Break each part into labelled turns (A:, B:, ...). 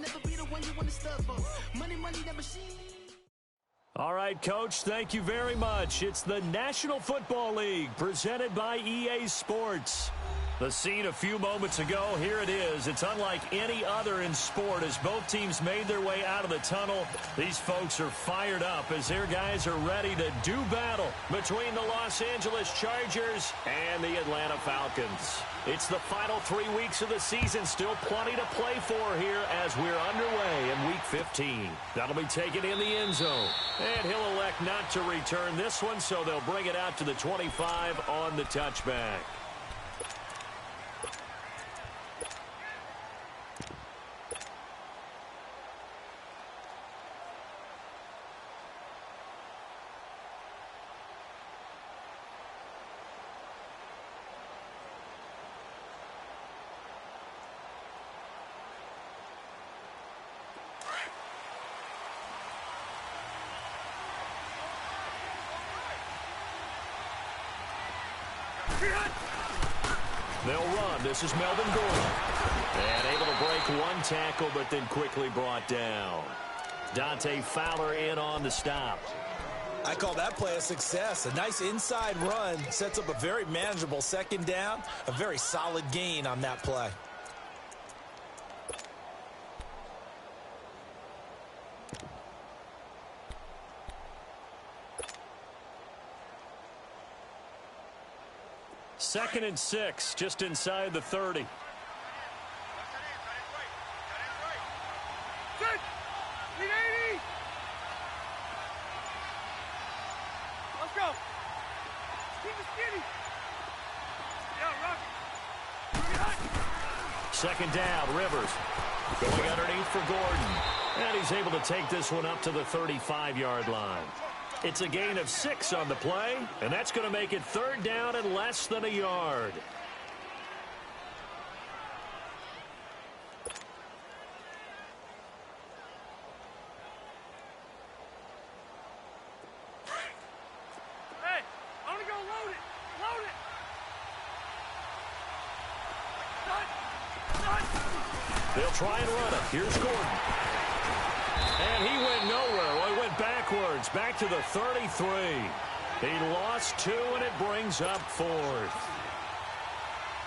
A: never be the one you want to stub for. Money, that machine.
B: All right, Coach, thank you very much. It's the National Football League presented by EA Sports. The scene a few moments ago, here it is. It's unlike any other in sport as both teams made their way out of the tunnel. These folks are fired up as their guys are ready to do battle between the Los Angeles Chargers and the Atlanta Falcons. It's the final 3 weeks of the season, still plenty to play for here as we're underway in Week 15. That'll be taken in the end zone. And he'll elect not to return this one, so they'll bring it out to the 25 on the touchback. They'll run. This is Melvin Gordon. And able to break one tackle, but then quickly brought down. Dante Fowler in on the stop.
C: I call that play a success. A nice inside run sets up a very manageable second down. A very solid gain on that play.
B: Second and 6, just inside the 30.
D: Let's go. Keep it skinny. Yeah, Rocky.
B: Second down, Rivers. Going underneath for Gordon. And he's able to take this one up to the 35-yard line. It's a gain of 6 on the play, and that's going to make it third down and less than a yard.
D: Hey, I want to go load it. Load it.
B: They'll try and run it. Here's Gordon. And he went nowhere. Well, he went backwards, back to the 33. He lost 2, and it brings up 4th.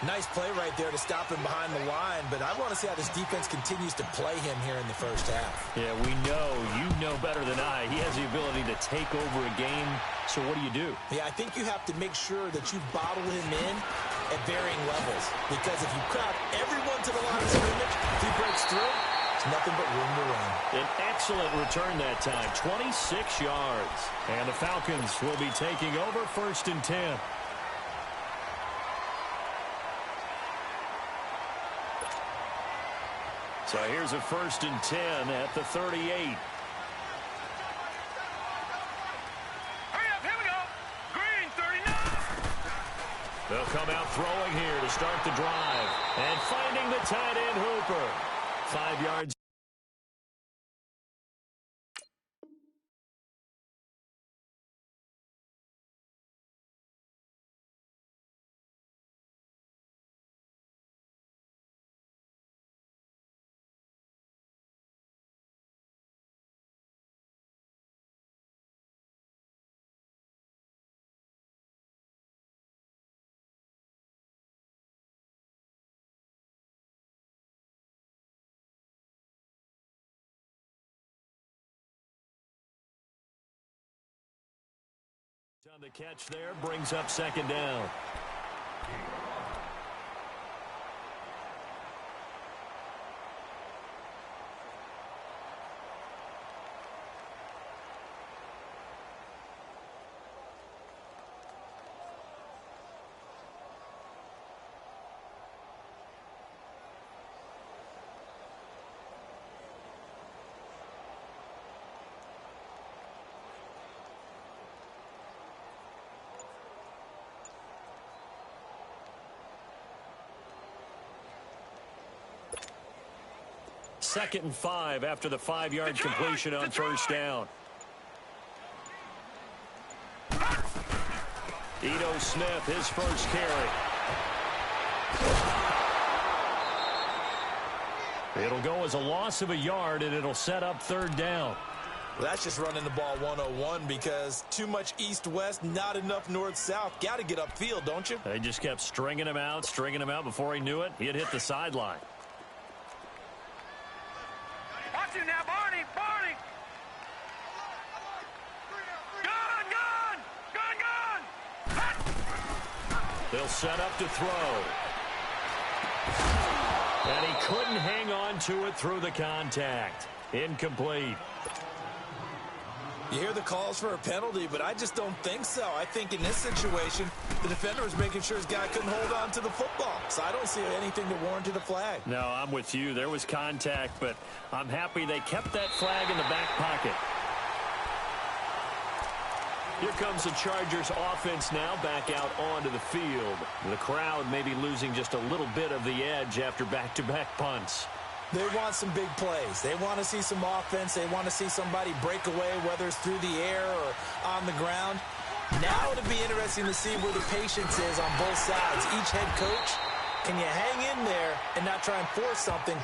C: Nice play right there to stop him behind the line, but I want to see how this defense continues to play him here in the first half.
B: Yeah, we know. You know better than I. He has the ability to take over a game, so what do?
C: Yeah, I think you have to make sure that you bottle him in at varying levels, because if you crowd everyone to the line of scrimmage, if he breaks through, there's nothing but room to run.
B: An excellent return that time, 26 yards. And the Falcons will be taking over first and 10. So here's a first and 10 at the 38.
D: Hurry up, here we go. Green, 39.
B: They'll come out throwing here to start the drive. And finding the tight end Hooper. 5 yards. On the catch there, brings up second down. Second and 5 after the 5-yard completion on first down. Ito Smith, his first carry. It'll It'll go as a loss of a yard, and it'll set up third down.
C: Well, that's just running the ball 101 because too much east-west, not enough north-south. Got to get upfield, don't you?
B: They just kept stringing him out. Before he knew it, he had hit the sideline.
D: Watch him now, Barney! Barney! Gun!
B: They'll set up to throw. And he couldn't hang on to it through the contact. Incomplete.
C: You hear the calls for a penalty, but I just don't think so. I think in this situation, the defender was making sure his guy couldn't hold on to the football. So I don't see anything to warrant a flag.
B: No, I'm with you. There was contact, but I'm happy they kept that flag in the back pocket. Here comes the Chargers offense now back out onto the field. The crowd may be losing just a little bit of the edge after back-to-back punts.
C: They want some big plays. They want to see some offense. They want to see somebody break away, whether it's through the air or on the ground. Now it'll be interesting to see where the patience is on both sides. Each head coach, can you hang in there and not try and force something?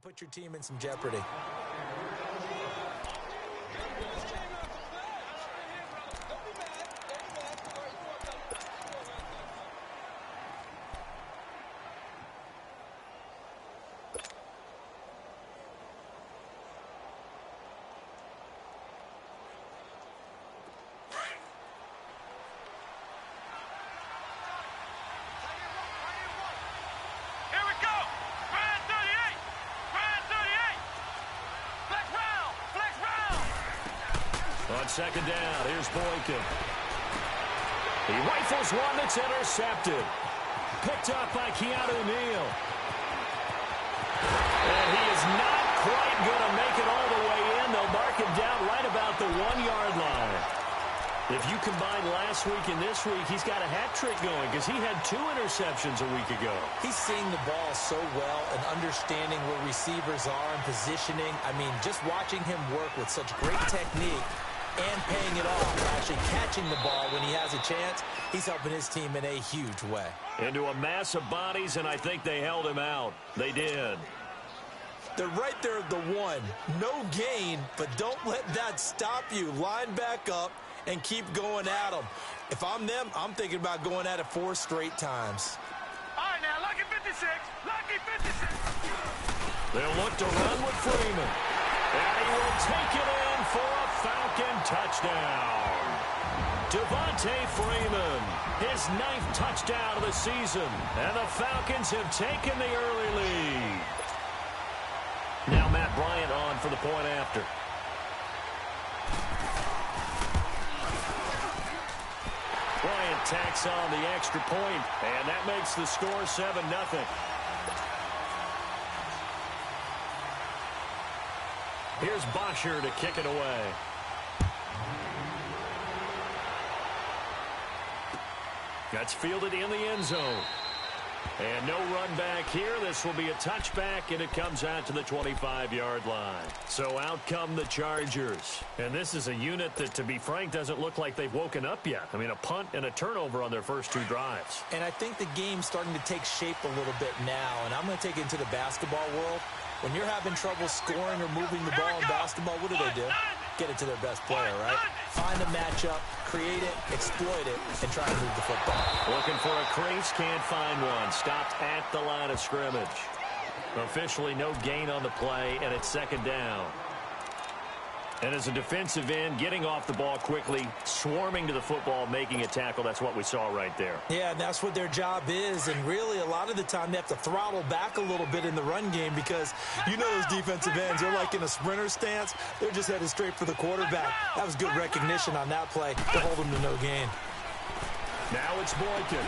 C: Put your team in some jeopardy.
B: On second down, here's Boykin. He rifles one that's intercepted. Picked up by Keanu Neal. And he is not quite going to make it all the way in. They'll mark him down right about the 1-yard line. If you combine last week and this week, he's got a hat trick going because he had 2 interceptions a week ago.
C: He's seeing the ball so well and understanding where receivers are and positioning. I mean, just watching him work with such great technique and paying it off, actually catching the ball when he has a chance, he's helping his team in a huge way.
B: Into a mass of bodies, and I think they held him out. They did.
C: They're right there at the 1. No gain, but don't let that stop you. Line back up and keep going at them. If I'm them, I'm thinking about going at it 4 straight times.
D: All right, now, lucky 56. Lucky 56.
B: They'll look to run with Freeman. And he will take it in for a Falcon touchdown. Devontae Freeman, his 9th touchdown of the season. And the Falcons have taken the early lead. Now Matt Bryant on for the point after. Bryant tacks on the extra point, and that makes the score 7-0. Here's Bosher to kick it away. That's fielded in the end zone. And no run back here. This will be a touchback, and it comes out to the 25-yard line. So out come the Chargers. And this is a unit that, to be frank, doesn't look like they've woken up yet. I mean, a punt and a turnover on their first 2 drives.
C: And I think the game's starting to take shape a little bit now. And I'm going to take it into the basketball world. When you're having trouble scoring or moving the ball in basketball, what do? Get it to their best player, right? Find a matchup, create it, exploit it, and try to move the football.
B: Looking for a crease, can't find one. Stopped at the line of scrimmage. Officially no gain on the play, and it's second down. And as a defensive end, getting off the ball quickly, swarming to the football, making a tackle, that's what we saw right there.
C: Yeah, and that's what their job is. And really, a lot of the time, they have to throttle back a little bit in the run game because you know those defensive ends, they're like in a sprinter stance. They're just headed straight for the quarterback. That was good recognition on that play to hold them to no gain.
B: Now it's Boykin.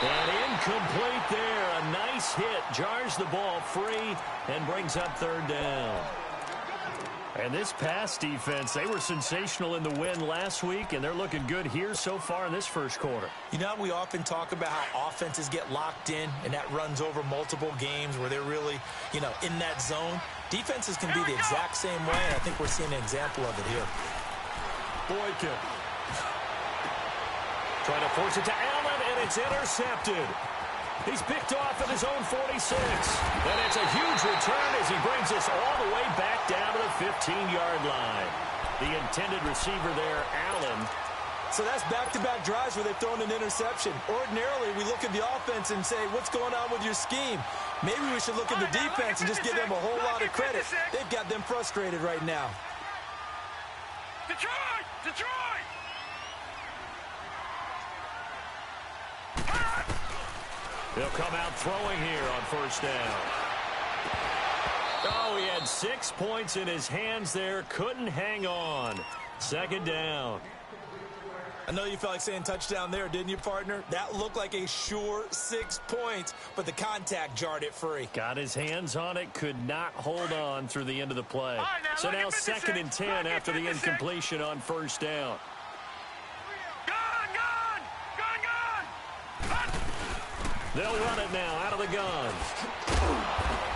B: And incomplete there. A nice hit. Jars the ball free and brings up third down. And this pass defense, they were sensational in the win last week, and they're looking good here so far in this first quarter.
C: You know, we often talk about how offenses get locked in, and that runs over multiple games where they're really, in that zone. Defenses can be the exact same way, and I think we're seeing an example of it here.
B: Boykin. Trying to force it to Allen, and it's intercepted. He's picked off at his own 46. And it's a huge return as he brings us all the way back down to the 15-yard line. The intended receiver there, Allen.
C: So that's back-to-back drives where they've thrown an interception. Ordinarily, we look at the offense and say, what's going on with your scheme? Maybe we should look at the defense and just give them a whole lot of credit. They've got them frustrated right now.
D: Detroit! Detroit!
B: They'll come out throwing here on first down. Oh, he had 6 points in his hands there. Couldn't hang on. Second down.
C: I know you felt like saying touchdown there, didn't you, partner? That looked like a sure 6 points, but the contact jarred it free.
B: Got his hands on it, could not hold on through the end of the play.
D: Right,
B: So now 2nd and 10 after the incompletion on first down. They'll run it now out of the gun.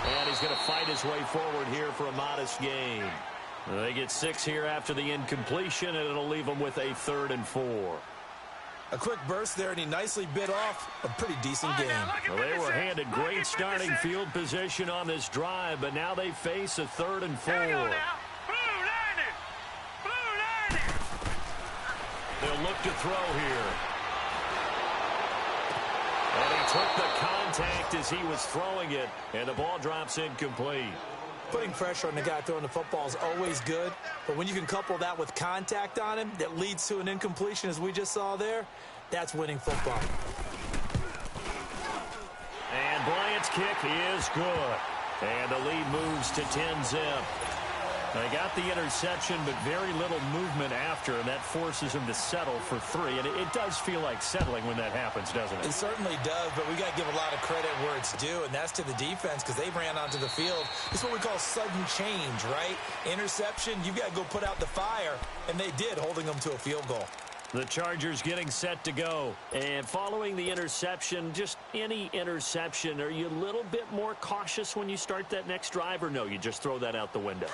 B: And he's going to fight his way forward here for a modest gain. They get 6 here after the incompletion, and it'll leave them with a 3rd and 4.
C: A quick burst there, and he nicely bit off a pretty decent game.
B: Well, they were handed great starting field position on this drive, but now they face a 3rd and 4. They'll look to throw here. And he took the contact as he was throwing it, and the ball drops incomplete.
C: Putting pressure on the guy throwing the football is always good, but when you can couple that with contact on him that leads to an incompletion, as we just saw there, that's winning football.
B: And Bryant's kick is good. And the lead moves to 10-zip. They got the interception, but very little movement after, and that forces him to settle for 3. And it does feel like settling when that happens, doesn't it?
C: It certainly does, but we got to give a lot of credit where it's due, and that's to the defense because they ran onto the field. It's what we call sudden change, right? Interception, you've got to go put out the fire, and they did, holding them to a field goal.
B: The Chargers getting set to go. And following the interception, just any interception, are you a little bit more cautious when you start that next drive, or no, you just throw that out the window?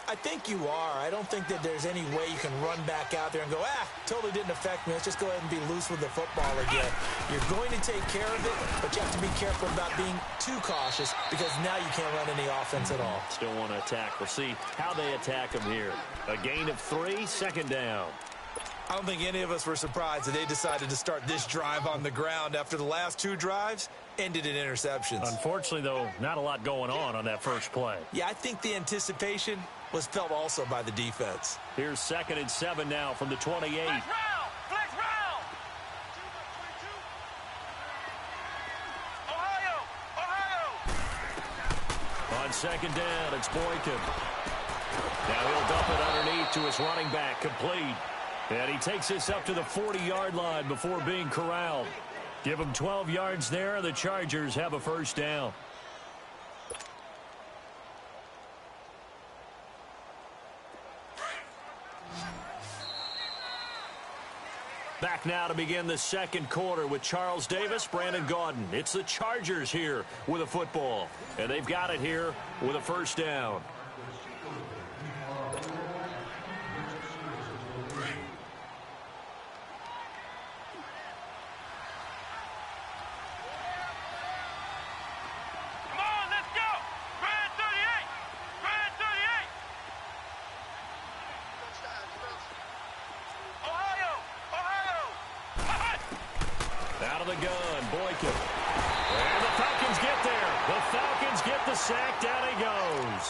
C: I think you are. I don't think that there's any way you can run back out there and go, totally didn't affect me. Let's just go ahead and be loose with the football again. You're going to take care of it, but you have to be careful about being too cautious because now you can't run any offense at all.
B: Still want to attack. We'll see how they attack him here. A gain of 3, 2nd down.
C: I don't think any of us were surprised that they decided to start this drive on the ground after the last 2 drives ended in interceptions.
B: Unfortunately, though, not a lot going on that first play.
C: Yeah, I think the anticipation was felt also by the defense.
B: Here's 2nd and 7 now from the 28.
D: Flex round! Ohio!
B: On 2nd down, it's Boykin. Now he'll dump it underneath to his running back, complete. And he takes this up to the 40-yard line before being corralled. Give him 12 yards there. The Chargers have a first down. Back now to begin the second quarter with Charles Davis, Brandon Gaudin. It's the Chargers here with a football. And they've got it here with a first down. The gun, Boykin. And the Falcons get there. The Falcons get the sack. Down he goes.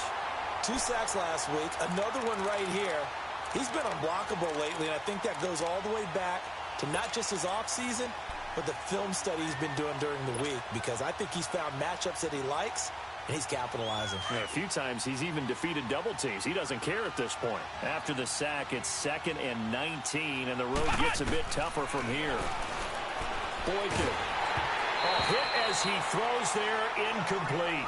C: 2 sacks last week. Another one right here. He's been unblockable lately, and I think that goes all the way back to not just his offseason, but the film study he's been doing during the week, because I think he's found matchups that he likes, and he's capitalizing.
B: Yeah, a few times he's even defeated double teams. He doesn't care at this point. After the sack, it's 2nd and 19, and the road gets a bit tougher from here. Boykin. A hit as he throws there, incomplete.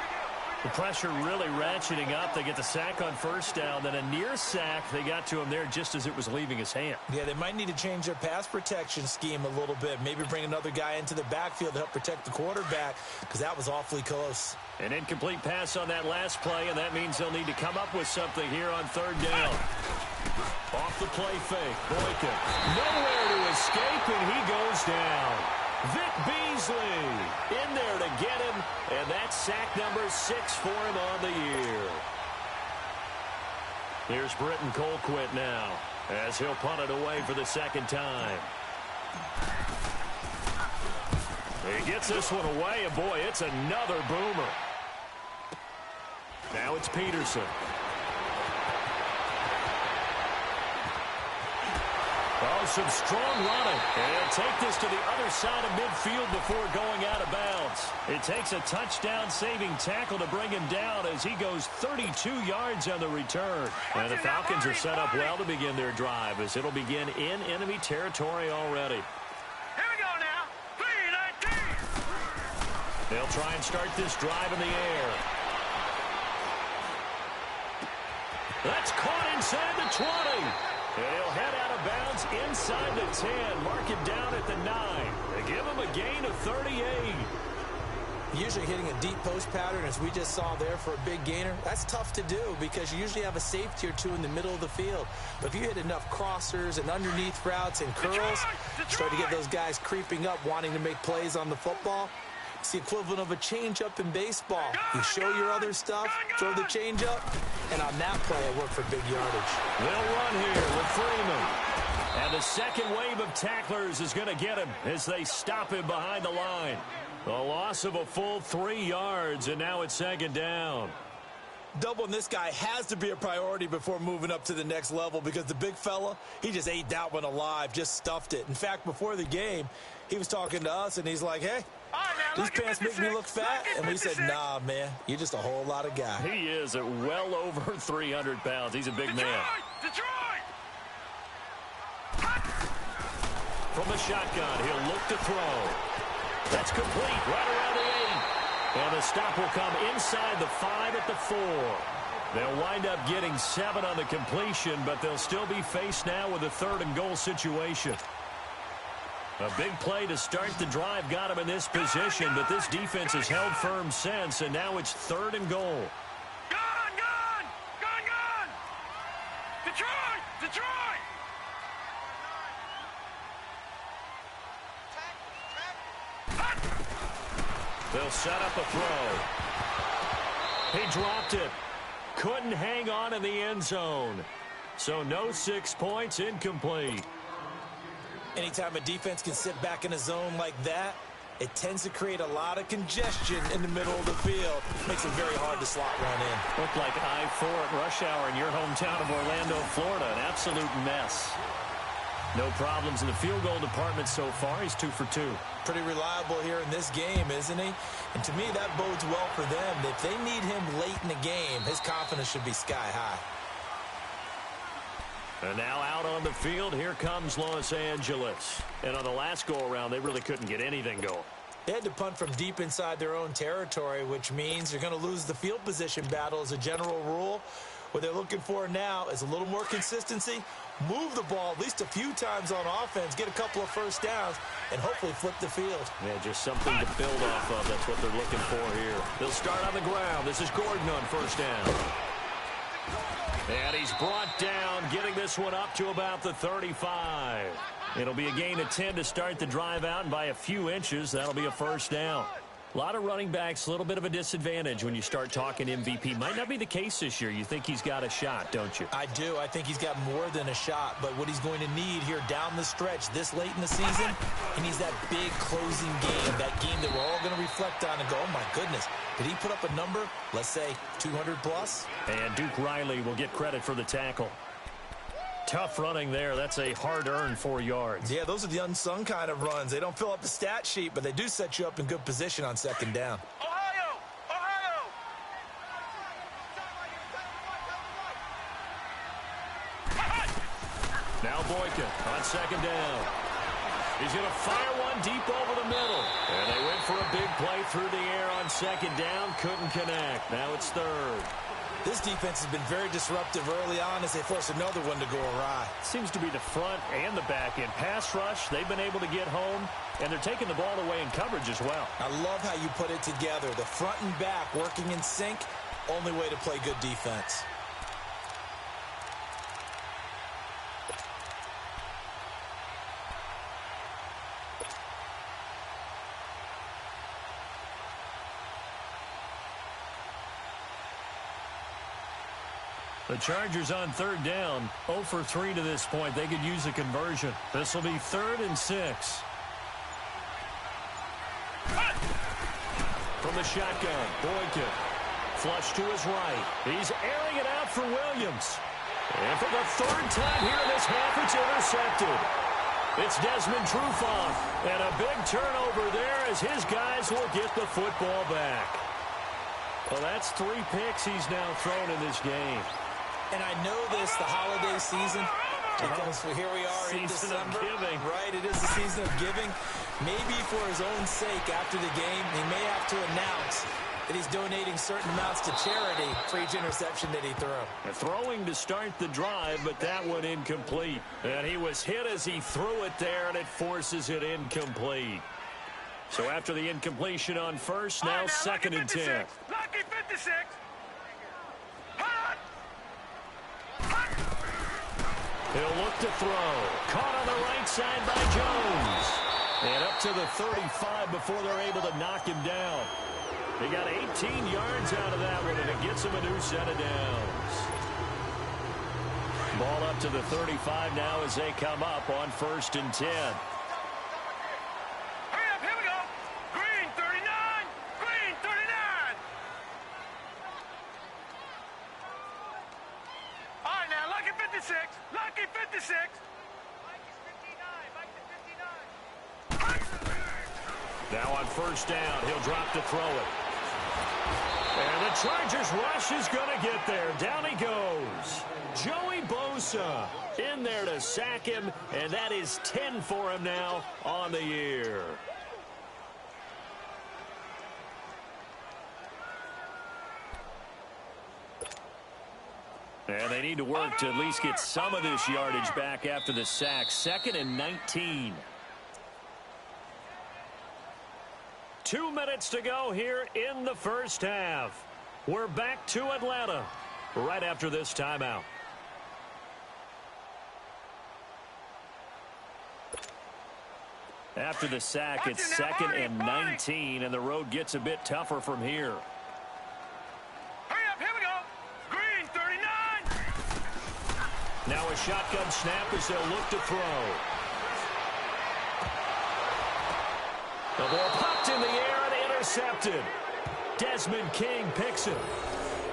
B: The pressure really ratcheting up. They get the sack on first down. Then a near sack. They got to him there just as it was leaving his hand.
C: Yeah, they might need to change their pass protection scheme a little bit. Maybe bring another guy into the backfield to help protect the quarterback, because that was awfully close.
B: An incomplete pass on that last play, and that means they'll need to come up with something here on third down. Off the play fake. Boykin. Nowhere to escape, and he goes down. Vic Beasley in there to get him, and that's sack number 6 for him on the year. Here's Britton Colquitt now, as he'll punt it away for the second time. He gets this one away, and boy, it's another boomer. Now it's Peterson. Oh, some strong running. And take this to the other side of midfield before going out of bounds. It takes a touchdown-saving tackle to bring him down as he goes 32 yards on the return. And the Falcons are set up well to begin their drive as it'll begin in enemy territory already.
D: Here we go now. 3-19.
B: They'll try and start this drive in the air. That's caught inside the 20. And he'll head out of bounds inside the 10. Mark it down at the 9. They give him a gain of 38.
C: Usually hitting a deep post pattern, as we just saw there, for a big gainer, that's tough to do because you usually have a safety or two in the middle of the field. But if you hit enough crossers and underneath routes and curls, start to get those guys creeping up, wanting to make plays on the football. It's the equivalent of a changeup in baseball. You show your other stuff, throw the changeup, and on that play, it worked for big yardage.
B: They'll run here with Freeman. And the second wave of tacklers is going to get him as they stop him behind the line. A loss of a full 3 yards, and now it's second down.
C: Doubling this guy has to be a priority before moving up to the next level, because the big fella, he just ate that one alive, just stuffed it. In fact, before the game, he was talking to us, and he's like, hey, these pants make me look fat. And we said, nah, man, you're just a whole lot of guy.
B: He is at well over 300 pounds. He's a big man.
D: Detroit!
B: From the shotgun, he'll look to throw. That's complete, right around the 8. And the stop will come inside the 5 at the 4. They'll wind up getting 7 on the completion, but they'll still be faced now with a 3rd and goal situation. A big play to start the drive got him in this position, but this defense has held firm since, and now it's 3rd and goal.
D: Gone! Detroit!
B: They'll set up a throw. He dropped it. Couldn't hang on in the end zone. So no 6 points, incomplete.
C: Anytime a defense can sit back in a zone like that, it tends to create a lot of congestion in the middle of the field. Makes it very hard to slot run in.
B: Looked like I-4 at rush hour in your hometown of Orlando, Florida. An absolute mess. No problems in the field goal department so far. He's 2 for 2.
C: Pretty reliable here in this game, isn't he? And to me, that bodes well for them. If they need him late in the game, his confidence should be sky high.
B: And now out on the field, here comes Los Angeles. And on the last go-around, they really couldn't get anything going.
C: They had to punt from deep inside their own territory, which means they're going to lose the field position battle as a general rule. What they're looking for now is a little more consistency, move the ball at least a few times on offense, get a couple of first downs, and hopefully flip the field.
B: Yeah, just something to build off of. That's what they're looking for here. They'll start on the ground. This is Gordon on first down. And he's brought down, getting this one up to about the 35. It'll be a gain of 10 to start the drive out, and by a few inches, that'll be a first down. A lot of running backs, a little bit of a disadvantage when you start talking MVP. Might not be the case this year. You think he's got a shot, don't you?
C: I do. I think he's got more than a shot. But what he's going to need here down the stretch this late in the season, he needs that big closing game, that game that we're all going to reflect on and go, oh, my goodness, did he put up a number, let's say, 200 plus?
B: And Duke Riley will get credit for the tackle. Tough running there. That's a hard-earned 4 yards.
C: Yeah, those are the unsung kind of runs. They don't fill up the stat sheet, but they do set you up in good position on second down.
D: Ohio!
B: Now Boykin on second down. He's going to fire one deep over the middle. And they went for a big play through the air on second down. Couldn't connect. Now it's third.
C: This defense has been very disruptive early on as they force another one to go awry.
B: Seems to be the front and the back end. Pass rush, they've been able to get home, and they're taking the ball away in coverage as well.
C: I love how you put it together. The front and back working in sync, only way to play good defense.
B: The Chargers on third down, 0 for 3 to this point. They could use a conversion. This will be 3rd and 6. From the shotgun, Boykin. Flush to his right. He's airing it out for Williams. And for the 3rd time here in this half, it's intercepted. It's Desmond Trufant. And a big turnover there as his guys will get the football back. Well, that's 3 picks he's now thrown in this game.
C: And I know this, the holiday season, because here we are in December.
B: Giving.
C: Right, it is the season of giving. Maybe for his own sake after the game, he may have to announce that he's donating certain amounts to charity for each interception that he threw.
B: Throwing to start the drive, but that one incomplete. And he was hit as he threw it there, and it forces it incomplete. So after the incompletion on first, now 2nd and 10.
D: Lucky 56.
B: He'll look to throw. Caught on the right side by Jones. And up to the 35 before they're able to knock him down. They got 18 yards out of that one, and it gets him a new set of downs. Ball up to the 35 now as they come up on 1st and 10.
D: Hurry up, here we go. Green 39. Green 39. All right, now, Lucky 56. Lucky 56. Mike is 59. Mike is 59.
B: Now on 1st down, he'll drop to throw it. And the Chargers rush is going to get there. Down he goes. Joey Bosa in there to sack him, and that is 10 for him now on the year. And they need to work to at least get some of this yardage back after the sack. 2nd and 19. 2 minutes to go here in the first half. We're back to Atlanta right after this timeout. After the sack, it's 2nd and 19, and the road gets a bit tougher from here.
D: Hurry up, here we go. Green 39.
B: Now a shotgun snap as they'll look to throw. The ball popped in the air and intercepted. Desmond King picks it.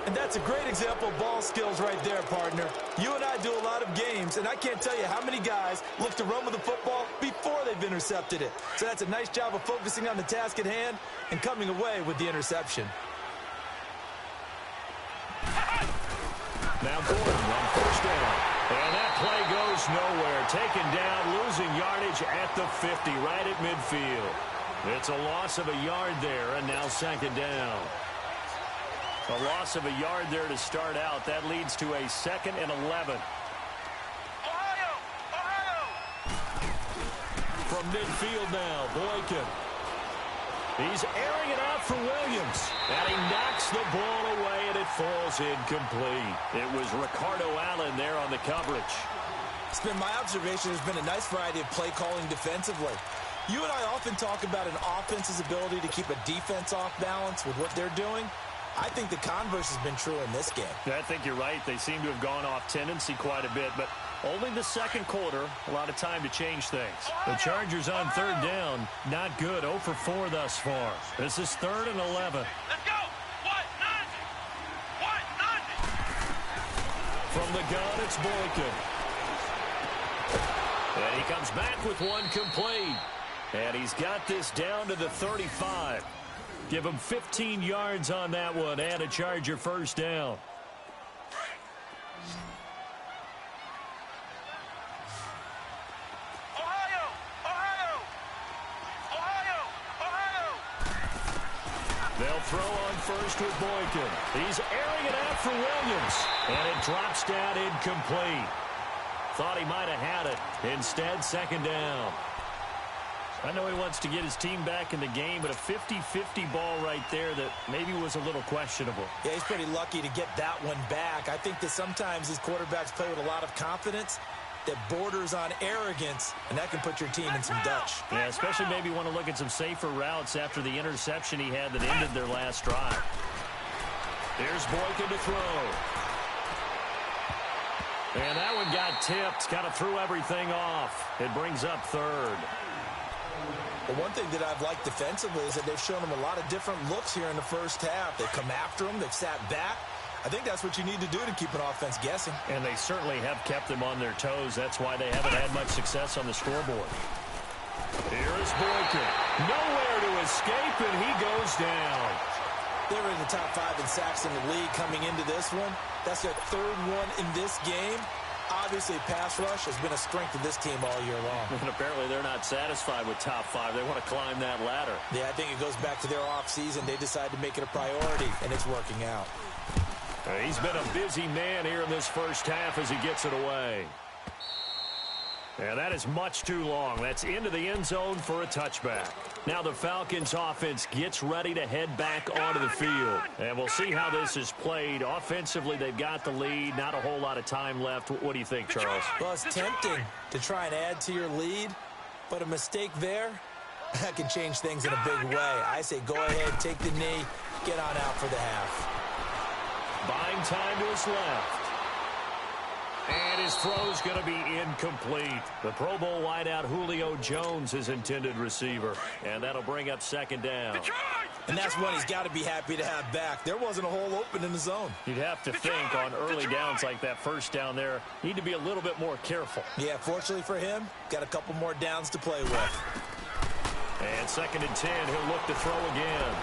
C: And that's a great example of ball skills right there, partner. You and I do a lot of games, and I can't tell you how many guys look to run with the football before they've intercepted it. So that's a nice job of focusing on the task at hand and coming away with the interception.
B: Now Gordon on 1st down. And that play goes nowhere. Taken down, losing yardage at the 50, right at midfield. It's a loss of a yard there, and now 2nd down. A loss of a yard there to start out. That leads to a 2nd and 11.
D: Ohio! Ohio!
B: From midfield now, Boykin. He's airing it out for Williams. And he knocks the ball away, and it falls incomplete. It was Ricardo Allen there on the coverage.
C: It's been my observation there's been a nice variety of play calling defensively. You and I often talk about an offense's ability to keep a defense off balance with what they're doing. I think the converse has been true in this game.
B: I think you're right. They seem to have gone off tendency quite a bit, but only the 2nd quarter, a lot of time to change things. The Chargers on 3rd down, not good. 0 for 4 thus far. This is 3rd and 11.
D: Let's go! What? Nothing! What? Nothing!
B: From the gun, it's Boykin. And he comes back with one complete. And he's got this down to the 35. Give him 15 yards on that one and a Charger 1st down.
D: Ohio! Ohio! Ohio! Ohio!
B: They'll throw on first with Boykin. He's airing it out for Williams. And it drops down incomplete. Thought he might have had it. Instead, second down. I know he wants to get his team back in the game, but a 50-50 ball right there that maybe was a little questionable.
C: Yeah, he's pretty lucky to get that one back. I think that sometimes these quarterbacks play with a lot of confidence that borders on arrogance, and that can put your team in some Dutch.
B: Yeah, especially maybe want to look at some safer routes after the interception he had that ended their last drive. Here's Boykin to throw. And that one got tipped, kind of threw everything off. It brings up third.
C: Well, one thing that I've liked defensively is that they've shown them a lot of different looks here in the first half. They've come after them. They've sat back. I think that's what you need to do to keep an offense guessing. And
B: they certainly have kept them on their toes. That's why they haven't had much success on the scoreboard. Here is Boykin. Nowhere to escape, and he goes down.
C: They were in the top 5 in sacks in the league coming into this one. That's their third one in this game. Obviously, pass rush has been a strength of this team all year long.
B: And apparently they're not satisfied with top 5. They want to climb that ladder.
C: Yeah, I think it goes back to their offseason. They decided to make it a priority, and it's working out.
B: He's been a busy man here in this first half as he gets it away. And that is much too long. That's into the end zone for a touchback. Now the Falcons offense gets ready to head back onto the field. And we'll see how this is played. Offensively, they've got the lead. Not a whole lot of time left. What do you think, Charles?
C: Well, it's tempting to try and add to your lead, but a mistake there, that can change things in a big way. I say go ahead, take the knee, get on out for the half.
B: Buying time to his left. And his throw's going to be incomplete. The Pro Bowl wideout Julio Jones is intended receiver. And that'll bring up second down.
C: And that's one he's got to be happy to have back. There wasn't a hole open in the zone.
B: You'd have to think on early downs like that first down there, need to be a little bit more careful.
C: Yeah, fortunately for him, got a couple more downs to play with.
B: And second and 10, he'll look to throw again.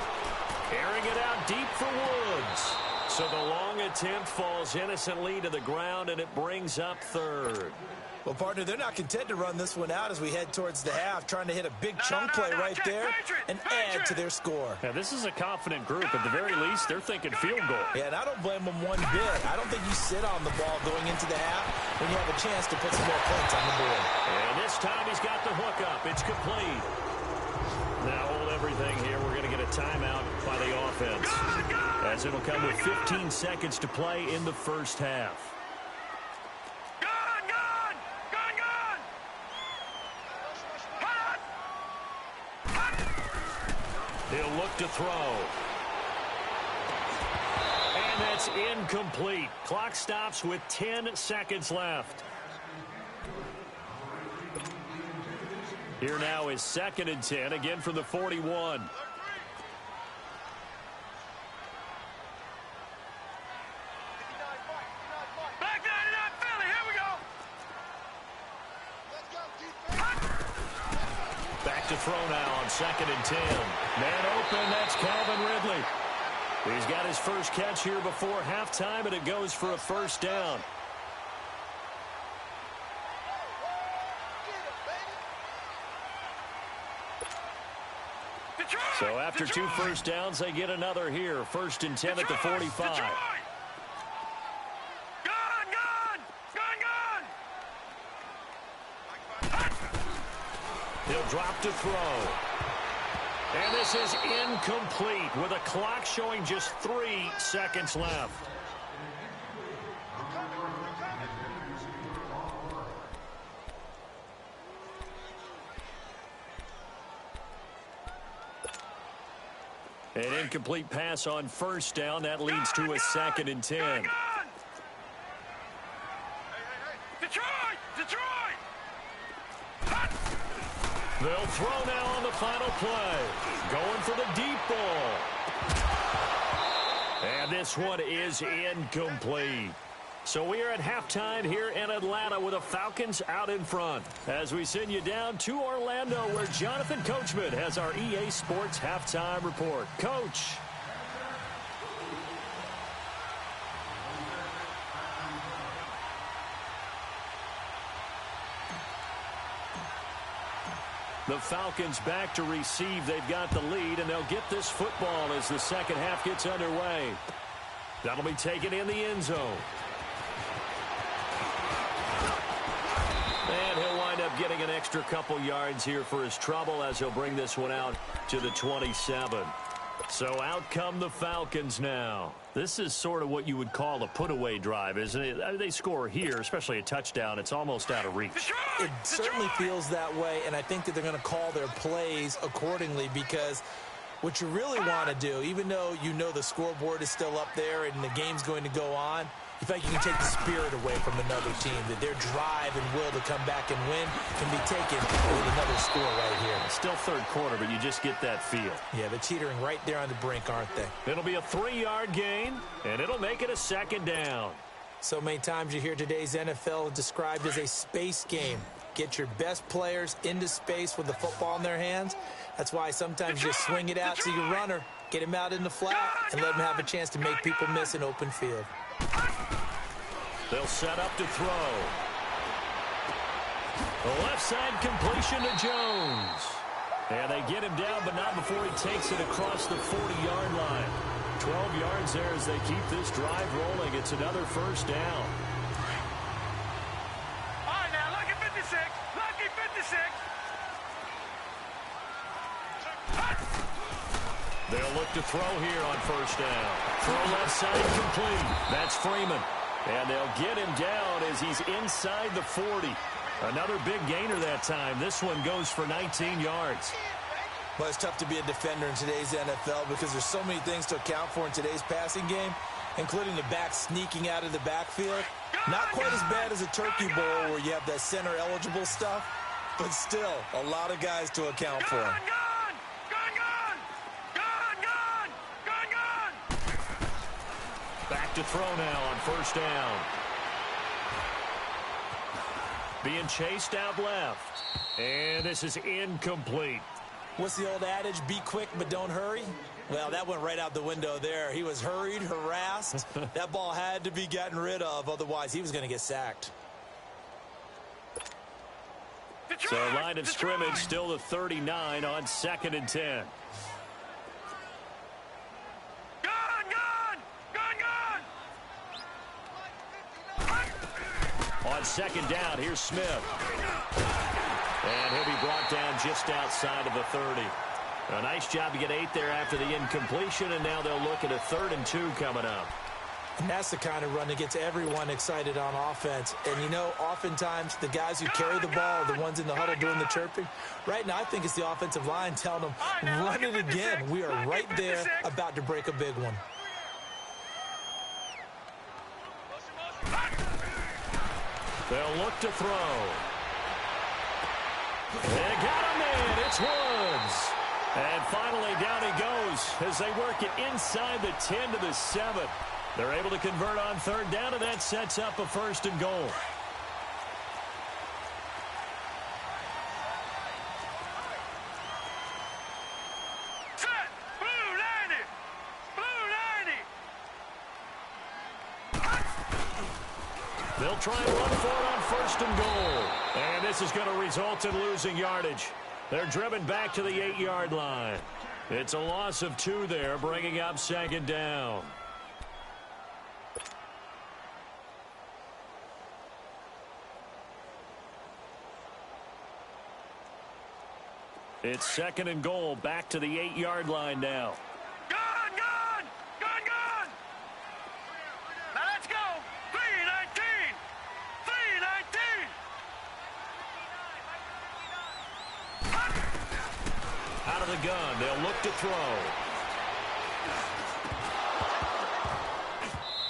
B: Airing it out deep for Woods. So the long attempt falls innocently to the ground, and it brings up third.
C: Well, partner, they're not content to run this one out as we head towards the half, trying to hit a big chunk play right there and add to their score.
B: Now, this is a confident group. At the very least, they're thinking field goal.
C: Yeah, and I don't blame them one bit. I don't think you sit on the ball going into the half when you have a chance to put some more points on the board.
B: And this time he's got the hook up. It's complete. Now hold everything here. We're going to get a timeout by the offense, as it'll come with 15 seconds to play in the first half. He'll look to throw. And that's incomplete. Clock stops with 10 seconds left. Here now is second and 10, again from the 41. Back to throw now on second and 10. Man open, that's Calvin Ridley. He's got his first catch here before halftime, and it goes for a first down. So after two first downs, they get another here. First and 10 at the 45. He'll drop to throw. And this is incomplete with a clock showing just 3 seconds left. An incomplete pass on first down. That leads to a second and 10. They'll throw now on the final play. Going for the deep ball. And this one is incomplete. So we are at halftime here in Atlanta with the Falcons out in front. As we send you down to Orlando, where Jonathan Coachman has our EA Sports halftime report. Coach. The Falcons back to receive. They've got the lead, and they'll get this football as the second half gets underway. That'll be taken in the end zone. And he'll wind up getting an extra couple yards here for his trouble as he'll bring this one out to the 27. So out come the Falcons now. This is sort of what you would call a put-away drive, isn't it? I mean, they score here, especially a touchdown. It's almost out of reach.
C: It certainly feels that way, and I think that they're going to call their plays accordingly because what you really want to do, even though you know the scoreboard is still up there and the game's going to go on, you feel like you can take the spirit away from another team, that their drive and will to come back and win can be taken with another score right here.
B: It's still third quarter, but you just get that feel.
C: Yeah, they're teetering right there on the brink, aren't they?
B: It'll be a 3-yard gain, and it'll make it a second down.
C: So many times you hear today's NFL described as a space game. Get your best players into space with the football in their hands. That's why sometimes you just swing it out to your runner, get him out in the flat, and let him have a chance to make people miss an open field.
B: They'll set up to throw. The left side completion to Jones. And they get him down, but not before he takes it across the 40-yard line. 12 yards there as they keep this drive rolling. It's another first down.
D: All right, now, lucky 56. Lucky 56.
B: They'll look to throw here on first down. Throw left side complete. That's Freeman. And they'll get him down as he's inside the 40. Another big gainer that time. This one goes for 19 yards.
C: Well, it's tough to be a defender in today's NFL because there's so many things to account for in today's passing game, including the back sneaking out of the backfield. Not quite as bad as a turkey bowl where you have that center-eligible stuff, but still a lot of guys to account for.
B: Back to throw now on first down. Being chased out left. And this is incomplete.
C: What's the old adage? Be quick, but don't hurry? Well, that went right out the window there. He was hurried, harassed. That ball had to be gotten rid of. Otherwise, he was going to get sacked.
B: So line of scrimmage still the 39 on 2nd and 10. On second down, here's Smith. And he'll be brought down just outside of the 30. A nice job to get 8 there after the incompletion, and now they'll look at a 3rd and 2 coming up.
C: And that's the kind of run that gets everyone excited on offense. And, you know, oftentimes the guys who carry the ball are the ones in the huddle doing the chirping. Right now, I think it's the offensive line telling them, run it again. We are right there about to break a big one.
B: They'll look to throw. They got him in. It's Woods. And finally down he goes as they work it inside the 10 to the 7. They're able to convert on 3rd down, and that sets up a 1st and goal.
D: Set. Blue 90. Blue 90.
B: They'll try and run for it on 1st and goal. And this is going to result in losing yardage. They're driven back to the 8-yard line. It's a loss of 2 there, bringing up 2nd down. It's 2nd and goal, back to the 8-yard line now.
D: Gun! Now let's go. 319. 319.
B: Out of the gun, they'll look to throw.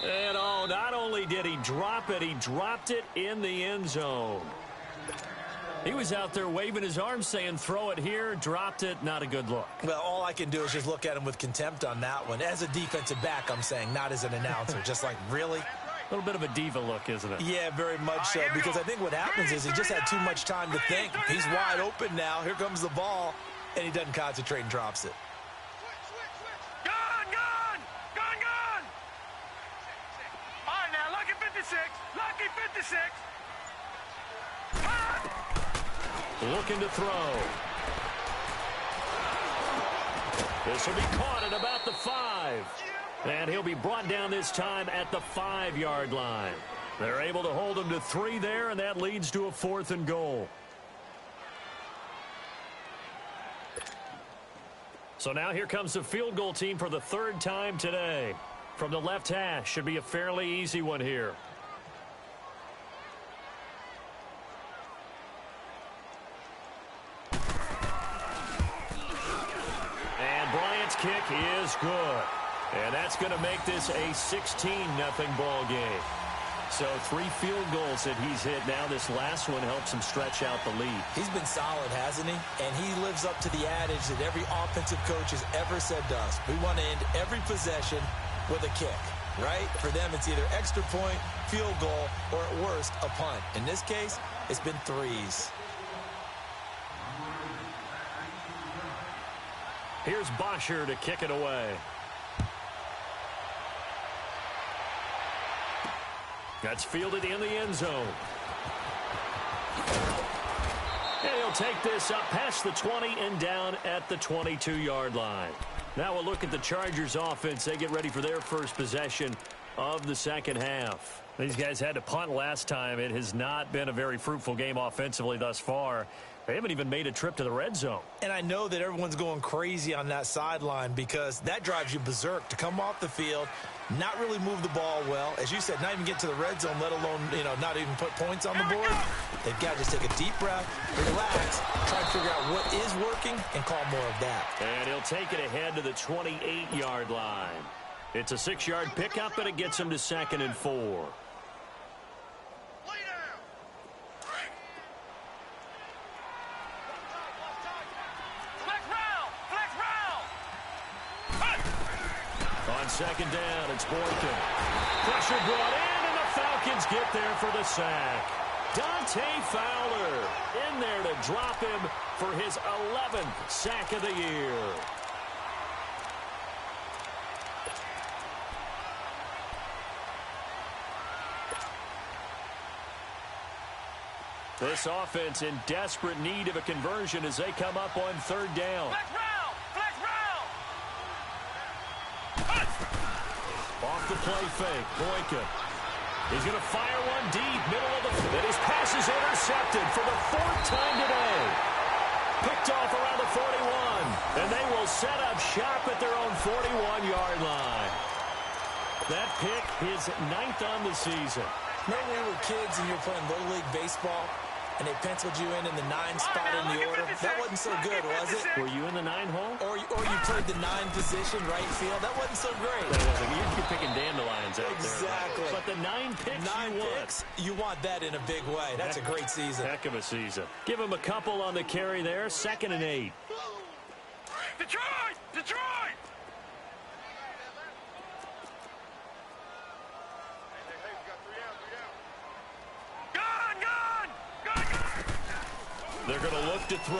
B: And oh, not only did he drop it, he dropped it in the end zone. He was out there waving his arms saying, throw it here, dropped it, not a good look.
C: Well, all I can do is just look at him with contempt on that one. As a defensive back, I'm saying, not as an announcer. Just like, really?
B: A little bit of a diva look, isn't it?
C: Yeah, very much so, because I think what happens is he just had too much time to think. He's wide open now. Here comes the ball, and he doesn't concentrate and drops it.
D: Gun! All right, now, lucky 56. Lucky 56.
B: Looking to throw. This will be caught at about the 5. And he'll be brought down this time at the 5-yard line. They're able to hold him to 3 there, and that leads to a 4th and goal. So now here comes the field goal team for the 3rd time today. From the left hash, should be a fairly easy one here. And Bryant's kick is good. And that's going to make this a 16-0 ball game. So 3 field goals that he's hit now. This last one helps him stretch out the lead.
C: He's been solid, hasn't he? And he lives up to the adage that every offensive coach has ever said to us. We want to end every possession with a kick, right? For them, it's either extra point, field goal, or at worst, a punt. In this case, it's been 3s.
B: Here's Bosher to kick it away. That's fielded in the end zone. And he'll take this up past the 20 and down at the 22-yard line. Now we'll look at the Chargers offense. They get ready for their first possession of the second half. These guys had to punt last time. It has not been a very fruitful game offensively thus far. They haven't even made a trip to the red zone.
C: And I know that everyone's going crazy on that sideline because that drives you berserk to come off the field, not really move the ball well. As you said, not even get to the red zone, let alone, not even put points on the board. They've got to just take a deep breath, relax, try to figure out what is working, and call more of that.
B: And he'll take it ahead to the 28-yard line. It's a 6-yard pickup, and it gets him to 2nd and 4. On 2nd down, it's Boykin. Pressure brought in, and the Falcons get there for the sack. Dante Fowler in there to drop him for his 11th sack of the year. This offense in desperate need of a conversion as they come up on 3rd down. Off the play fake, Boykin. He's going to fire one deep, middle of the field. And his pass is intercepted for the 4th time today. Picked off around the 41. And they will set up shop at their own 41-yard line. That pick, his 9th on the season.
C: Remember when we were kids and you were playing Little League Baseball and they penciled you in the 9 spot in the order? That wasn't so good, was it?
B: Were you in the 9 hole?
C: Or you played the 9 position, right field. That wasn't so great.
B: That wasn't. You're picking dandelions out
C: exactly.
B: there. But the 9 picks
C: 9 picks, you want that in a big way. That's a great season.
B: Heck of a season. Give him a couple on the carry there. 2nd and 8.
D: Detroit! Detroit!
B: They're going to look to throw.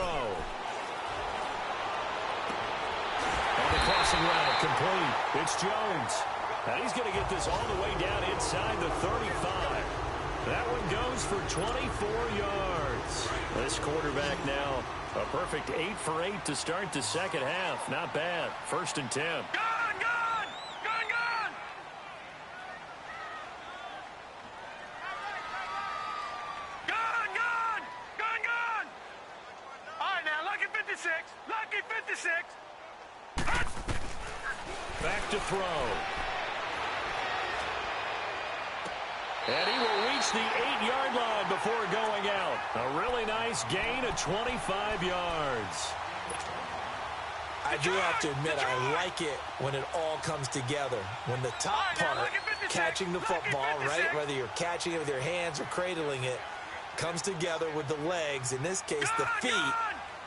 B: On the crossing route, complete. It's Jones. And he's going to get this all the way down inside the 35. That one goes for 24 yards. This quarterback now a perfect 8 for 8 to start the second half. Not bad. 1st and 10.
D: Lucky 56.
B: Back to throw. And he will reach the 8-yard line before going out. A really nice gain of 25 yards.
C: I do have to admit, I like it when it all comes together. When the top part, catching the football, right, whether you're catching it with your hands or cradling it, comes together with the legs, in this case the feet,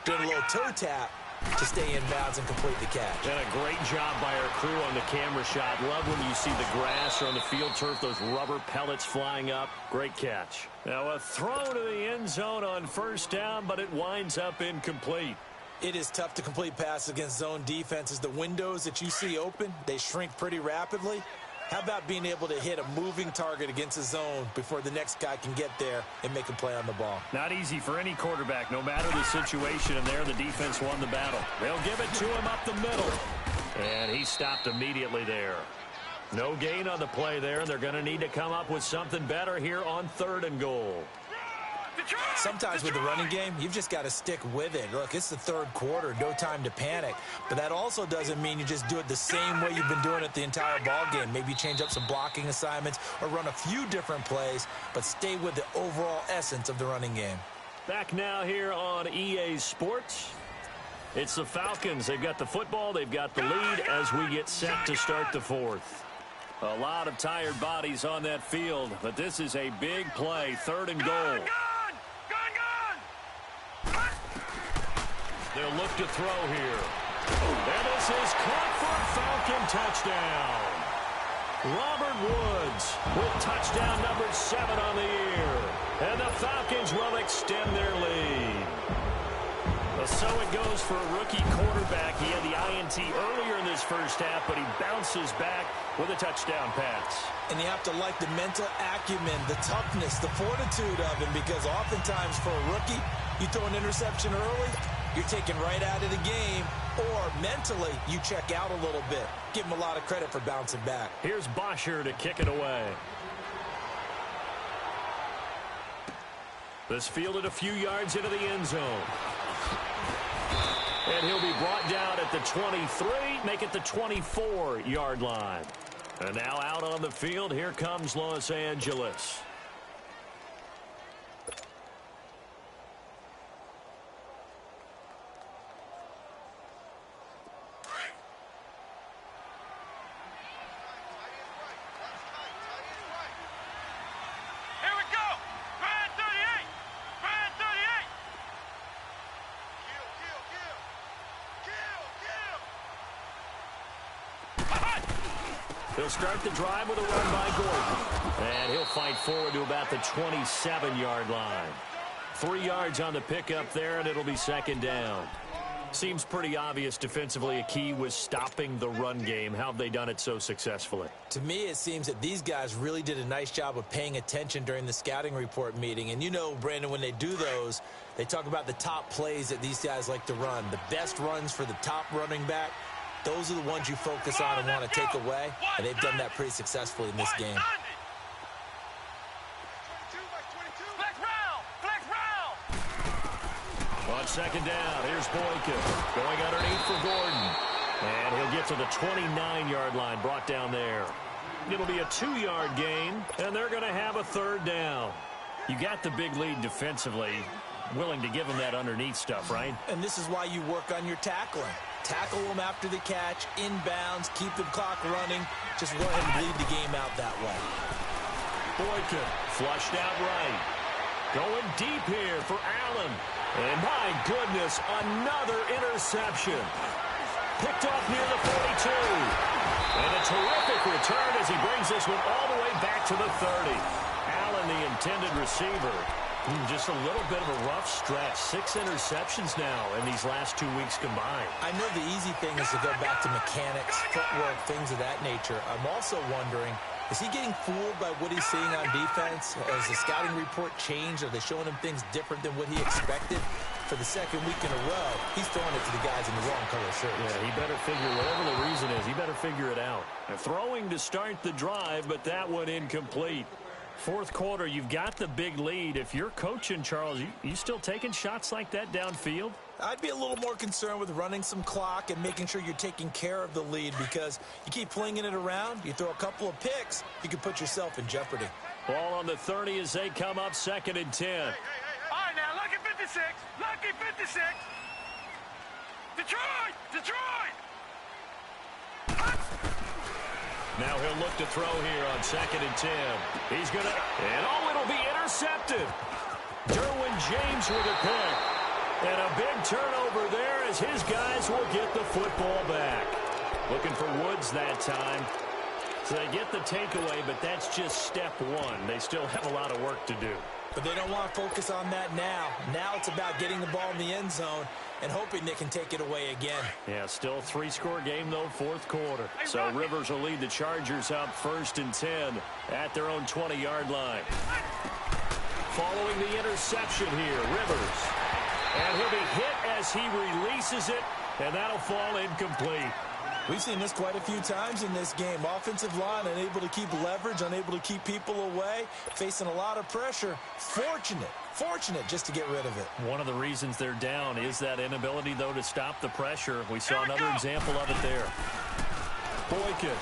C: doing a little toe tap to stay in bounds and complete the catch.
B: And a great job by our crew on the camera shot. Love when you see the grass or on the field turf, those rubber pellets flying up. Great catch. Now a throw to the end zone on 1st down, but it winds up incomplete.
C: It is tough to complete passes against zone defenses. The windows that you see open, they shrink pretty rapidly. How about being able to hit a moving target against a zone before the next guy can get there and make a play on the ball?
B: Not easy for any quarterback, no matter the situation, and there the defense won the battle. They'll give it to him up the middle. And he stopped immediately there. No gain on the play there, and they're going to need to come up with something better here on 3rd and goal.
C: Sometimes with the running game, you've just got to stick with it. Look, it's the 3rd quarter, no time to panic. But that also doesn't mean you just do it the same way you've been doing it the entire ball game. Maybe change up some blocking assignments or run a few different plays, but stay with the overall essence of the running game.
B: Back now here on EA Sports. It's the Falcons. They've got the football. They've got the lead as we get set to start the 4th. A lot of tired bodies on that field, but this is a big play, 3rd and goal. They'll look to throw here. And this is caught for a Falcon touchdown. Robert Woods with touchdown number 7 on the year. And the Falcons will extend their lead. So it goes for a rookie quarterback. He had the INT earlier in this first half, but he bounces back with a touchdown pass.
C: And you have to like the mental acumen, the toughness, the fortitude of him, because oftentimes for a rookie, you throw an interception early, you're taken right out of the game, or mentally, you check out a little bit. Give him a lot of credit for bouncing back.
B: Here's Bosher to kick it away. This fielded a few yards into the end zone. And he'll be brought down at the 23, make it the 24-yard line. And now out on the field, here comes Los Angeles. He'll start the drive with a run by Gordon. And he'll fight forward to about the 27-yard line. 3 yards on the pickup there, and it'll be 2nd down. Seems pretty obvious defensively a key was stopping the run game. How have they done it so successfully?
C: To me, it seems that these guys really did a nice job of paying attention during the scouting report meeting. And you know, Brandon, when they do those, they talk about the top plays that these guys like to run. The best runs for the top running back. Those are the ones you focus on and want to take away, and they've done that pretty successfully in this game.
B: On 2nd down, here's Boykin going underneath for Gordon. And he'll get to the 29-yard line, brought down there. It'll be a 2-yard gain, and they're going to have a 3rd down. You got the big lead defensively, willing to give them that underneath stuff, right?
C: And this is why you work on your tackling. Tackle them after the catch, inbounds, keep the clock running. Just go ahead and bleed the game out that way.
B: Boykin flushed out right. Going deep here for Allen. And my goodness, another interception. Picked off near the 42. And a terrific return as he brings this one all the way back to the 30. Allen, the intended receiver. Just a little bit of a rough stretch. 6 interceptions now in these last 2 weeks combined.
C: I know the easy thing is to go back to mechanics, footwork, things of that nature. I'm also wondering, is he getting fooled by what he's seeing on defense? Has the scouting report changed? Are they showing him things different than what he expected? For the 2nd week in a row, he's throwing it to the guys in the wrong color shirts.
B: Yeah, he better figure, whatever the reason is, he better figure it out. They're throwing to start the drive, but that one incomplete. 4th quarter, you've got the big lead. If you're coaching, Charles, you still taking shots like that downfield?
C: I'd be a little more concerned with running some clock and making sure you're taking care of the lead, because you keep flinging it around, you throw a couple of picks, you can put yourself in jeopardy.
B: Ball on the 30 as they come up 2nd and 10.
D: All right, now, lucky 56. Lucky 56. Detroit! Detroit!
B: Now he'll look to throw here on 2nd and 10. He's going to, and it'll be intercepted. Derwin James with a pick. And a big turnover there as his guys will get the football back. Looking for Woods that time. So they get the takeaway, but that's just step 1. They still have a lot of work to do.
C: But they don't want to focus on that now. Now it's about getting the ball in the end zone and hoping they can take it away again.
B: Yeah, still three-score game, though, fourth quarter. So Rivers will lead the Chargers out 1st and 10 at their own 20-yard line. Following the interception here, Rivers. And he'll be hit as he releases it, and that'll fall incomplete.
C: We've seen this quite a few times in this game. Offensive line unable to keep leverage, unable to keep people away, facing a lot of pressure. Fortunate just to get rid of it.
B: One of the reasons they're down is that inability, though, to stop the pressure. We saw another example of it there. Boykin.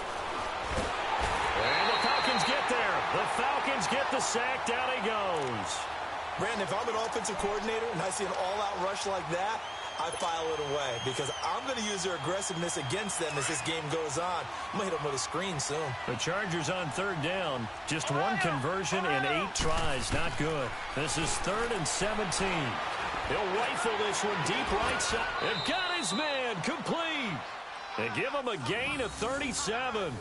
B: And the Falcons get there. The Falcons get the sack. Down he goes.
C: Brandon, if I'm an offensive coordinator and I see an all-out rush like that, I file it away because I'm going to use their aggressiveness against them as this game goes on. I'm going to hit them with a screen soon.
B: The Chargers on 3rd down. Just one conversion in 8 tries. Not good. This is 3rd and 17. He'll rifle this one deep right side. And got his man complete. They give him a gain of 37.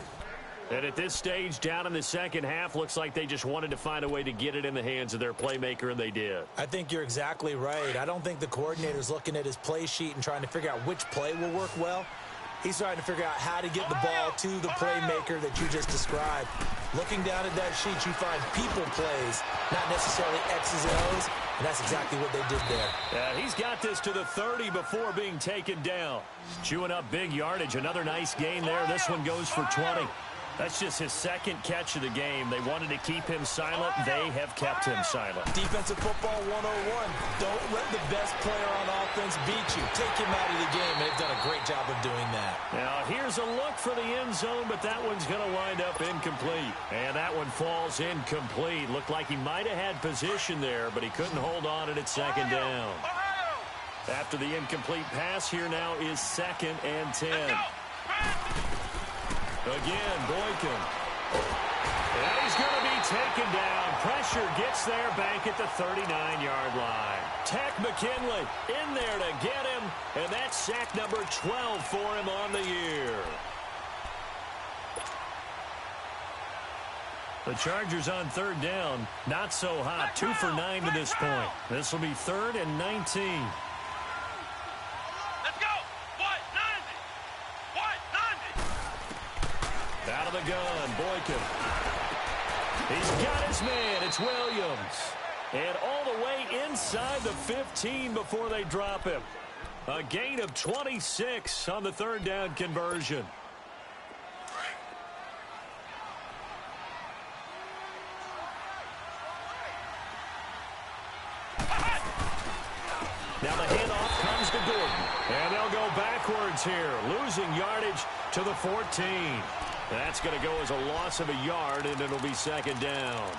B: And at this stage, down in the second half, looks like they just wanted to find a way to get it in the hands of their playmaker, and they did.
C: I think you're exactly right. I don't think the coordinator's looking at his play sheet and trying to figure out which play will work well. He's trying to figure out how to get the ball to the playmaker that you just described. Looking down at that sheet, you find people plays, not necessarily X's and O's, and that's exactly what they did there.
B: Yeah, he's got this to the 30 before being taken down. Chewing up big yardage. Another nice gain there. This one goes for 20. That's just his second catch of the game. They wanted to keep him silent. They have kept him silent.
C: Defensive football 101. Don't let the best player on offense beat you. Take him out of the game. They've done a great job of doing that.
B: Now, here's a look for the end zone, but that one's going to wind up incomplete. And that one falls incomplete. Looked like he might have had position there, but he couldn't hold on at 2nd down. After the incomplete pass, here now is 2nd and 10. Again, Boykin. And he's going to be taken down. Pressure gets there back at the 39-yard line. Tech McKinley in there to get him, and that's sack number 12 for him on the year. The Chargers on 3rd down, not so hot. 2 for 9 to this point. This will be 3rd and 19. Out of the gun, Boykin. He's got his man. It's Williams. And all the way inside the 15 before they drop him. A gain of 26 on the 3rd down conversion. Now the handoff comes to Gordon. And they'll go backwards here, losing yardage to the 14. That's going to go as a loss of a yard, and it'll be 2nd down.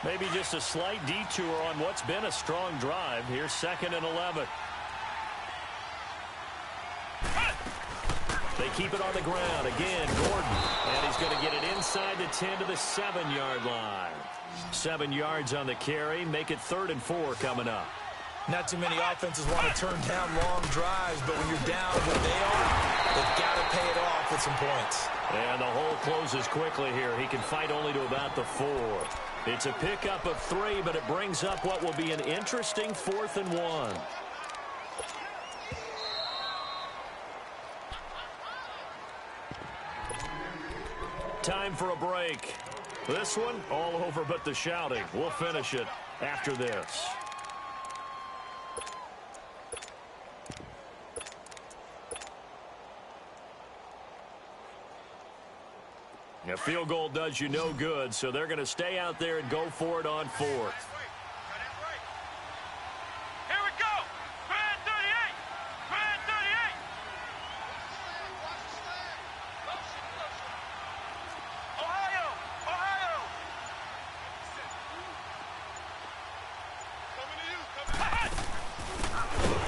B: Maybe just a slight detour on what's been a strong drive. Here's 2nd and 11. They keep it on the ground. Again, Gordon. And he's going to get it inside the 10 to the 7-yard line. 7 yards on the carry. Make it 3rd and 4 coming up.
C: Not too many offenses want to turn down long drives, but when you're down where they are, they've got to pay it off with some points.
B: And the hole closes quickly here. He can fight only to about the 4. It's a pickup of 3, but it brings up what will be an interesting 4th and 1. Time for a break. This one, all over but the shouting. We'll finish it after this. A field goal does you no good, so they're going to stay out there and go for it on 4th.
D: Here we go. Grand 38. Grand 38. Ohio. Ohio.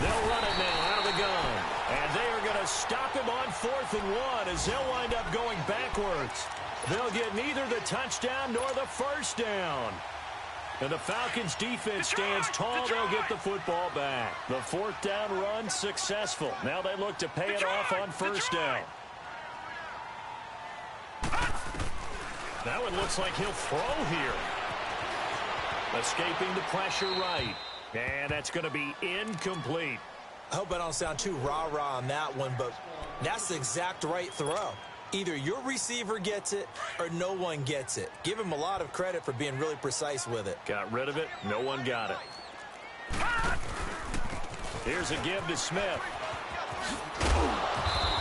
B: They'll run it now out of the gun. And they are going to stop him on 4th and 1 as they'll wind up going backwards. They'll get neither the touchdown nor the 1st down. And the Falcons defense stands tall. They'll get the football back. The 4th down run successful. Now they look to pay it off on 1st down. That one looks like he'll throw here. Escaping the pressure right. And that's going to be incomplete.
C: I hope I don't sound too rah-rah on that one, but that's the exact right throw. Either your receiver gets it or no one gets it. Give him a lot of credit for being really precise with it.
B: Got rid of it. No one got it. Here's a give to Smith.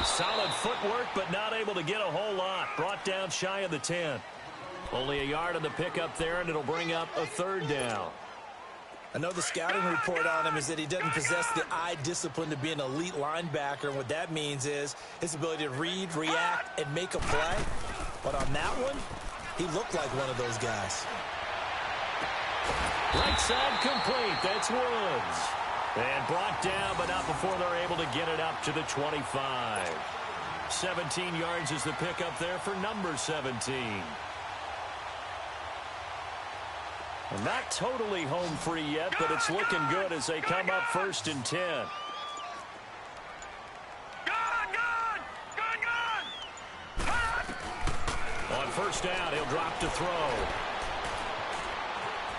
B: Solid footwork, but not able to get a whole lot. Brought down shy of the 10. Only a yard on the pickup there, and it'll bring up a third down.
C: I know the scouting report on him is that he doesn't possess the eye discipline to be an elite linebacker. And what that means is his ability to read, react, and make a play. But on that one, he looked like one of those guys.
B: Right side complete. That's Woods. And brought down, but not before they're able to get it up to the 25. 17 yards is the pickup there for number 17. Not totally home free yet, but it's looking good as they come up 1st and 10. On 1st down, he'll drop to throw.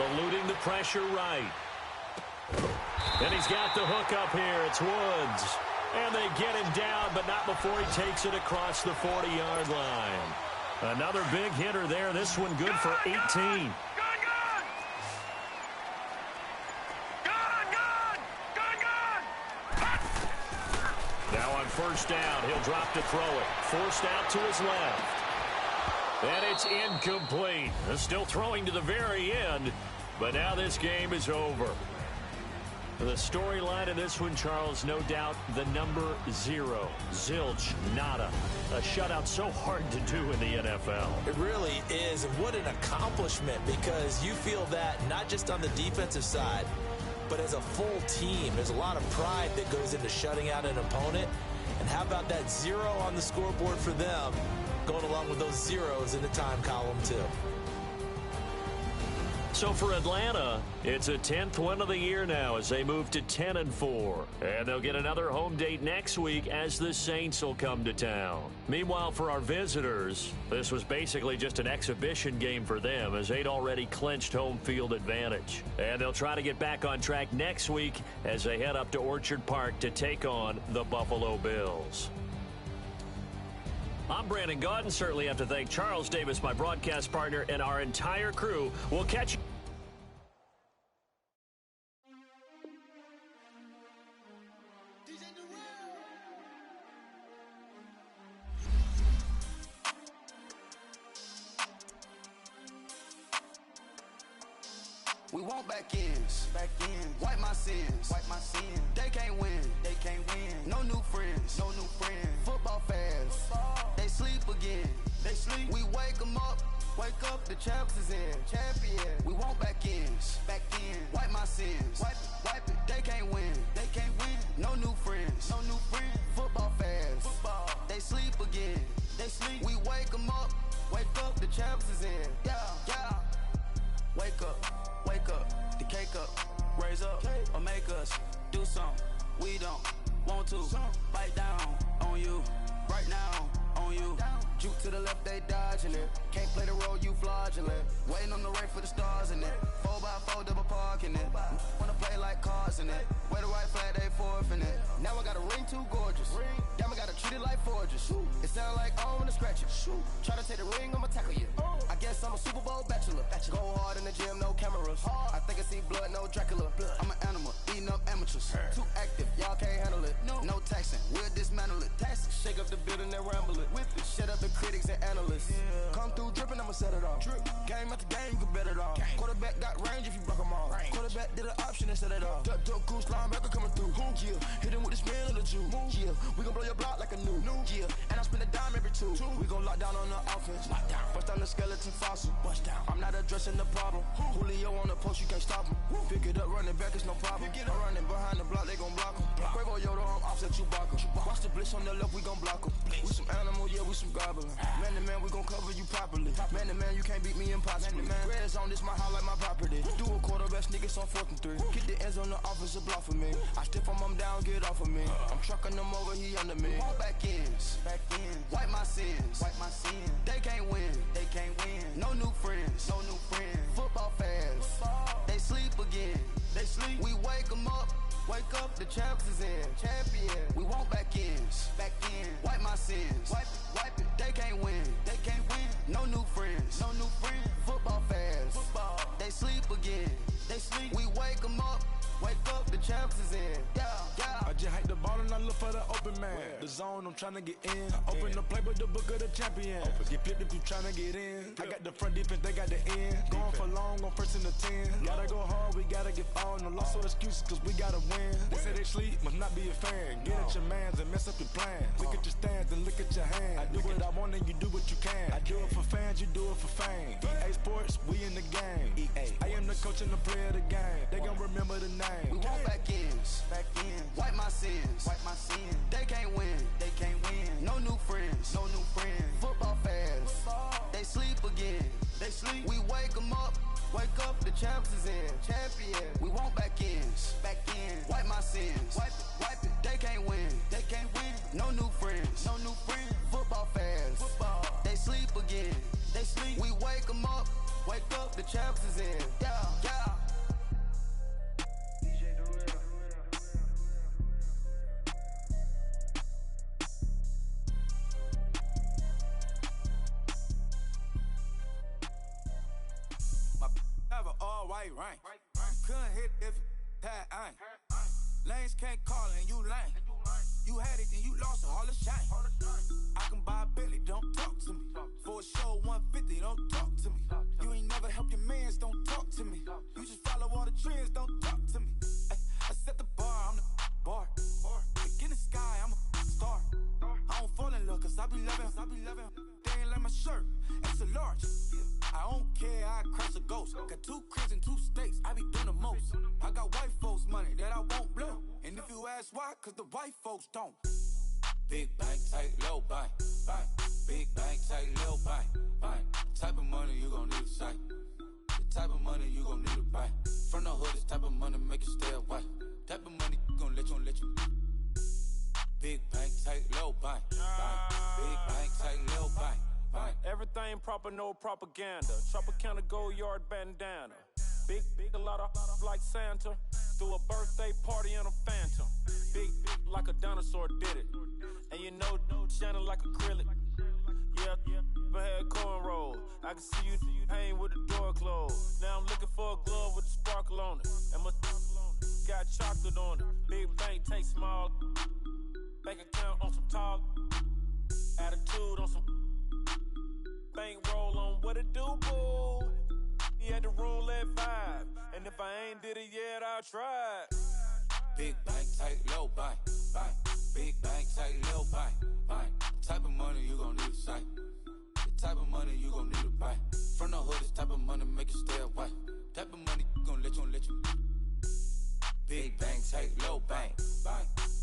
B: Eluding the pressure right. And he's got the hook up here. It's Woods. And they get him down, but not before he takes it across the 40-yard line. Another big hitter there. This one good for 18. Now on 1st down, he'll drop to throw it. Forced out to his left. And it's incomplete. Still throwing to the very end, but now this game is over. The storyline in this one, Charles, no doubt the number 0. Zilch, nada. A shutout so hard to do in the NFL.
C: It really is, and what an accomplishment, because you feel that not just on the defensive side, but as a full team. There's a lot of pride that goes into shutting out an opponent. And how about that 0 on the scoreboard for them, going along with those zeros in the time column, too.
B: So for Atlanta, it's a 10th win of the year now as they move to 10-4. And they'll get another home date next week as the Saints will come to town. Meanwhile, for our visitors, this was basically just an exhibition game for them as they'd already clinched home field advantage. And they'll try to get back on track next week as they head up to Orchard Park to take on the Buffalo Bills. I'm Brandon Gaudin. Certainly have to thank Charles Davis, my broadcast partner, and our entire crew. We'll catch you.
A: We want back ends. Wipe my sins. They can't win. No new friends. Football fans. They sleep again. We wake them up. The champs is in. We want back ends. Wipe my sins. Wipe it. They can't win. No new friends. Football fans. They sleep again. We wake them up. The champs is in. Yeah. Wake up, the cake up, raise up, or make us do something we don't want to. Bite down on you, right now on you. Juke to the left, they dodging it. Can't play the role, you fraudulent. Waiting on the race for the stars in it. 4x4 double parking it. Wanna play like cars in it. Where the white flag, they forfeit it. Now I got a ring too gorgeous. Damn, I gotta treat it like forges. It sound like I wanna scratch it. Try to take the ring, I'ma tackle you. I guess I'm a Super Bowl bachelor. Go hard in the gym, no cameras. I think I see blood, no Dracula. I'm an animal, eating up amateurs. Too active, y'all can't handle it. No taxing, we'll dismantle it. Shake up the building and ramble it. Whip it, shut up the critics and analysts. Come through dripping, I'ma set it off. Game after game, you can bet it off. Quarterback got range if you block them all. Quarterback did an option and set it off. Duck, goose, linebacker coming through. Yeah, hit him with the spin of the Jew. Yeah, we gon' blow your block like a new. Yeah, and I spend a dime every two. We gon' lock down on the offense. Bust down the skeleton fossil. I'm not addressing the problem. Julio on the post, you can't stop him. Pick it up, running back, it's no problem. I'm running behind the block, they gon' block him. Quavo Yoda, I'm offset Chewbacca. Watch the blitz on the left, we gon' block him. We some animal,
E: yeah, we some goblin. Man to man, we gon' cover you properly. Man to man, you can't beat me impossibly. Reds on this, my house like my property. Do a quarterback sneakers on 4th and 3. Get the ends on the offensive block for me. I stiff him, I'm down, get off of me. I'm trucking them over, he under me.
A: Won't back ends, wipe my sins, They can't win, No new friends, Football fast, they sleep again. We wake them up, the champs is in. We won't back ends, wipe my sins, wipe it. They can't win, No new friends, Football fast, they sleep again. We wake them up, the champs is in.
E: I just hike the ball and I look for the open man. The zone, I'm tryna get in. Open the play with the book of the champion. Get flipped if you tryna get in. I got the front defense, they got the end. Going for long, on 1st and the 10. Gotta go hard, we gotta get all. No loss or excuses, cause we gotta win. They say they sleep, must not be a fan. Get at your mans and mess up your plans. Look at your stands and look at your hands. I do what I want and you do what you can. I do it for fans, you do it for fame. EA Sports, we in the game. I am the coach and the player of the game. They gon' remember the name.
A: We won't back ends, wipe my sins, They can't win, No new friends, Football fast, they sleep again. We wake them up, the champs is in. We won't back ends, wipe my sins, wipe it. They can't win, No new friends, Football fast, they sleep again. We wake them up, the champs is in. Yeah.
F: Have an all-white rank. Couldn't hit if it had ain't. Lanes can't call and you lame. You had it and you lost it, all the shame. I can buy a Billy, don't talk to me. For a show 150, don't talk to me. You ain't never help your mans, don't talk to me. You just follow all the trends, don't talk to me. I set the bar, I'm the bar. Look in the sky, I'm a star. I don't fall in love cause I be loving. They ain't like my shirt, it's a large. I don't care, I crash a ghost. Got 2 cribs and 2 states, I be doing the most. I got white folks money that I won't blow. And if you ask why, cause the white folks don't. Big bank, tight, low bank. Big bank, tight, low bank. Type of money you gon' need to sight. The type of money you gon' need to buy. From the hood, this type of money make you stay away. Type of money gon' let you. Big bank, tight, low bank. Big bank, tight, low bank.
G: Everything proper, no propaganda. Tropicana gold yard bandana. Big, a lot of like Santa. Threw a birthday party in a phantom. Big, like a dinosaur did it. And you know, shining like acrylic. Yeah, but had cornrows. I can see you hang with the door closed. Now I'm looking for a glove with a sparkle on it. And my got chocolate on it. Big bank, take small. Bank account on some tall. Attitude on some. Bank roll on what it do, boo. He had the roulette vibe. And if I ain't did it yet, I'll try.
F: Big bank, tight, low bank. Big bank, tight, low bank. Type of money you gon' need to sight. The type of money you gon' need to buy. From the hood, this type of money make you stay away. Type of money gon' let you. Big bank, tight, low bank.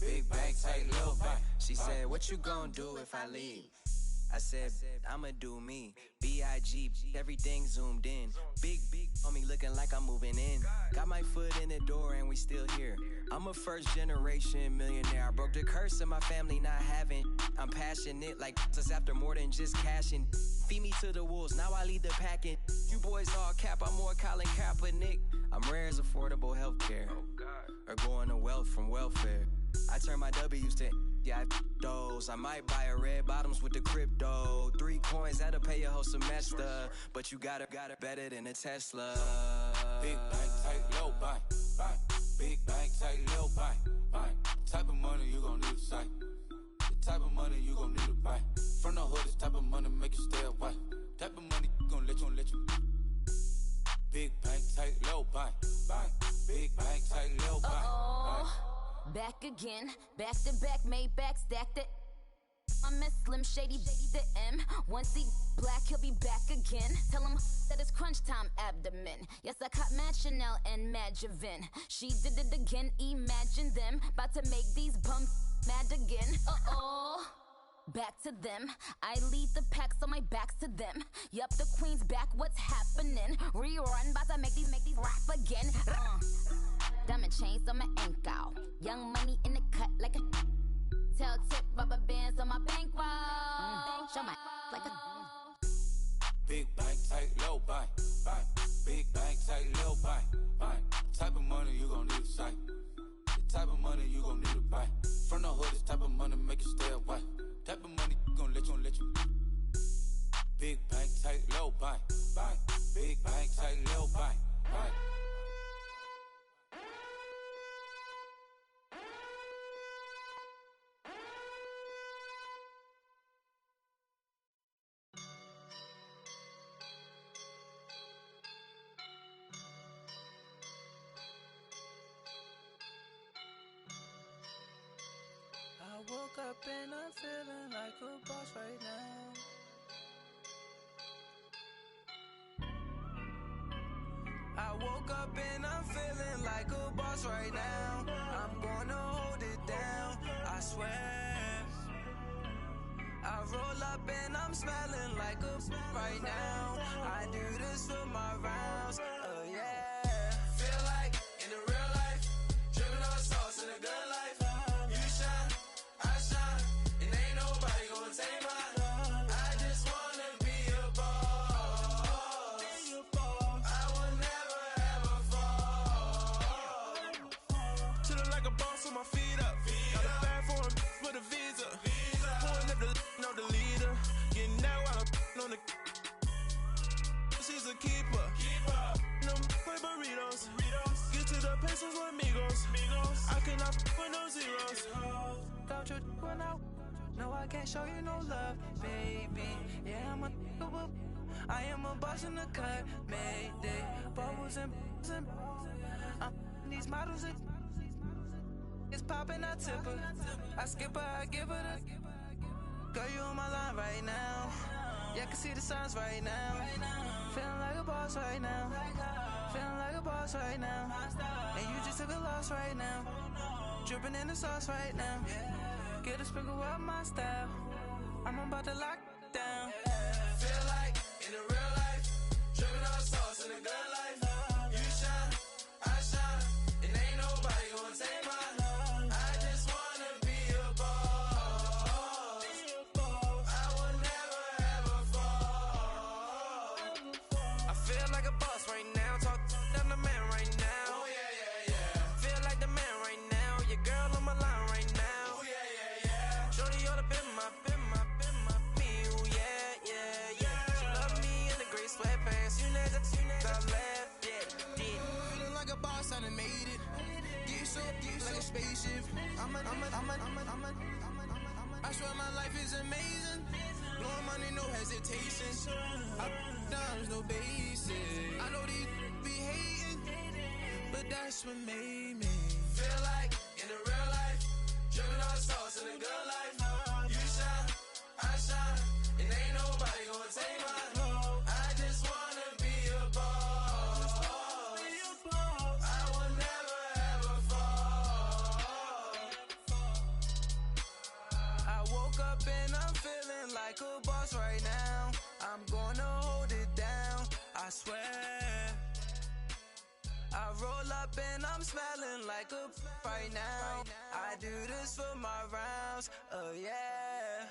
F: Big bank, tight, low bank.
H: She said, what you gon' do if I leave? I said, I'ma do me. B.I.G. Everything zoomed in. Big on me looking like I'm moving in. Got my foot in the door and we still here. I'm a first generation millionaire. I broke the curse of my family not having. I'm passionate like us after more than just cashing. Feed me to the wolves, now I lead the packing. You boys all cap, I'm more Colin Kaepernick. I'm rare as affordable healthcare. Or going to wealth from welfare. I turn my W's to those. I might buy a red bottoms with the crypto. 3 coins, that'll pay your whole semester. But you gotta better than a Tesla.
F: Big bank, tight, low bank. Big bank, tight, low bank. Type of money you gon' need to sight. The type of money you gon' need to buy. From the hood, this type of money make you stay away. Type of money gon' let you. Big bank, tight, low bank. Big bank, tight, low bank.
I: Back again, back to back, made back, stacked it. I'm a Slim Shady, the M. Once he black, he'll be back again. Tell him that it's crunch time abdomen. Yes, I caught Mad Chanel and Mad Javin. She did it again, imagine them. About to make these bums mad again. Back to them. I lead the pack, so my back's to them. Yup, the queen's back, what's happening? Rerun, about to make these rap again. Diamond chains on my ankle. Young money in the cut like a tail tip, rubber bands on my bankroll. Show my like a
F: big bank, tight, low bank, bank. Big bank, tight, low bank, bank. Type of money you gon' need to sight. The type of money you gon' need to buy. From the hood, this type of money make you stay away. Type of money gon' let you. Big bank, tight, low bank, bank. Big bank, tight, low bank, bank.
H: I woke up and I'm feeling like a boss right now. I woke up and I'm feeling like a boss right now. I'm gonna hold it down, I swear. I roll up and I'm smelling like a right now. I do this for my rounds, yeah. Feel like in the real life, dripping on sauce in a good life. You shine, I shine, and ain't nobody gonna take mine. I just wanna be a boss. I will never ever fall.
J: Chillin' like a boss with my feet up. Got a bag for him with a visa. Pulling up the know the leader. Getting that while I'm on the. She's a keeper. No play burritos. Get to the pesos with amigos. I cannot with no zeros.
H: Don't you run out? No, I can't show you no love, baby. Yeah, I am a boss in the cut, Mayday. Bubbles and these models, it's popping, I tip her. I skip her, I give her the. Girl, you on my line right now. Yeah, I can see the signs right now. Feeling like a boss right now. Feeling like a boss right now. And you just took a loss right now. Dripping in the sauce right now. Get a sprinkle up my style. I'm about to lock down.
F: Feel like in the real life, dripping on sauce in a good life. You shine, I shine, and ain't nobody gonna take mine. I just wanna be a boss. I will never ever fall.
H: I feel like a boss right now. Talk down the man right now.
F: Oh yeah.
H: Feel like the man right now. Your girl on my line right now.
F: Oh yeah.
H: Shorty oughta been my me. Ooh, yeah. She love me in the gray sweatpants. You never left, yeah.
F: Feeling like a boss, I done made it. Get so like a spaceship. I swear my life is amazing. Blowing money, no hesitation. I dimes, no basic. I know these be hating, but that's what made me. Feel like in the real life, dripping on sauce in a good life. You shine, I shine, and ain't nobody gonna take mine. I just wanna be a boss. I will never ever fall.
H: I woke up and I'm feeling like a boss right now. I'm gonna hold it down, I swear. I roll up and I'm smelling like a right now. I do this for my rounds, yeah.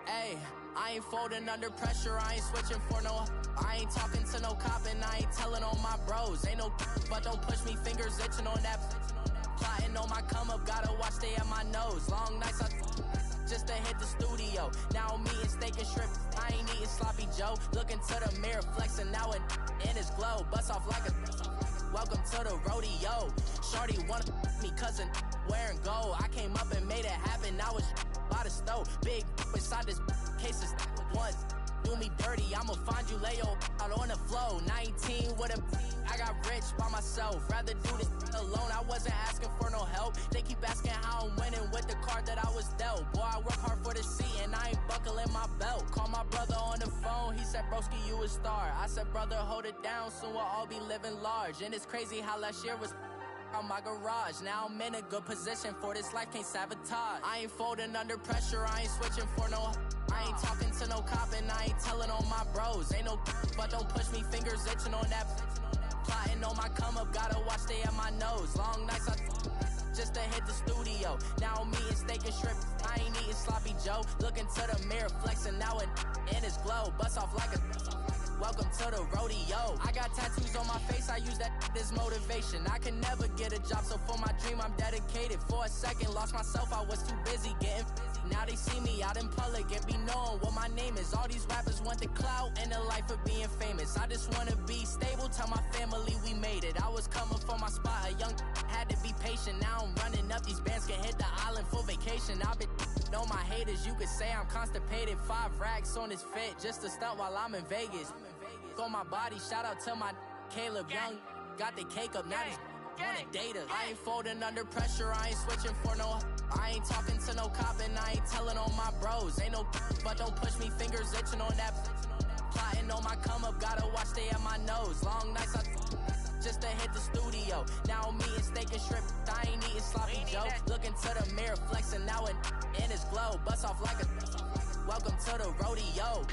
K: Hey, I ain't folding under pressure, I ain't switching for no. I ain't talking to no cop and I ain't telling on my bros. Ain't no but don't push me, fingers itching on that. Plotting on my come up, gotta watch stay at my nose. Long nights just to hit the studio. Now I'm eating steak and shrimp, I ain't eating sloppy Joe. Looking to the mirror, flexing now and in his glow. Bust off like a welcome to the rodeo. Shorty wanna me cousin wearing gold. I came up and made it happen, now it's by the stove. Big inside this cases once. Do me dirty, I'ma find you, lay your out on the floor. 19 with a I got rich by myself. Rather do this alone, I wasn't asking for no help. They keep asking how I'm winning with the card that I was dealt. Boy, I work hard for the seat and I ain't buckling my belt. Call my brother broski, you a star. I said, brother, hold it down, soon we'll all be living large. And it's crazy how last year was on my garage. Now I'm in a good position for this life, can't sabotage. I ain't folding under pressure, I ain't switching for no. I ain't talking to no cop and I ain't telling on my bros. Ain't no but don't push me, fingers itching on that. Plotting on my come up, gotta watch stay at my nose. Long nights I just to hit the studio. Now I'm eating steak and shrimp, I ain't eating sloppy Joe. Looking to the mirror, flexing now and in his glow. Bust off like a welcome to the rodeo. I got tattoos on my face, I use that as motivation. I can never get a job, so for my dream I'm dedicated. For a second, lost myself, I was too busy getting busy. Now they see me out in public and be knowing what my name is. All these rappers want the clout and the life of being famous. I just wanna be stable, tell my family we made it. I was coming for my spot, a young had to be patient. Now I'm running up, these bands can hit the island for vacation. I've been on my haters, you could say I'm constipated. 5 racks on his fit, just to stunt while I'm in Vegas. On my body, shout out to my Caleb Young. Got the cake up, now these wanna date us. I ain't folding under pressure, I ain't switching for no. I ain't talking to no cop and I ain't telling on my bros. Ain't no but don't push me, fingers itching on that. Plotting on my come up, gotta watch stay at my nose. Long nights I just to hit the studio. Now I'm eating steak and shrimp, I ain't eating sloppy Joe. Looking to the mirror, flexing now and in his glow. Bust off like a welcome to the rodeo.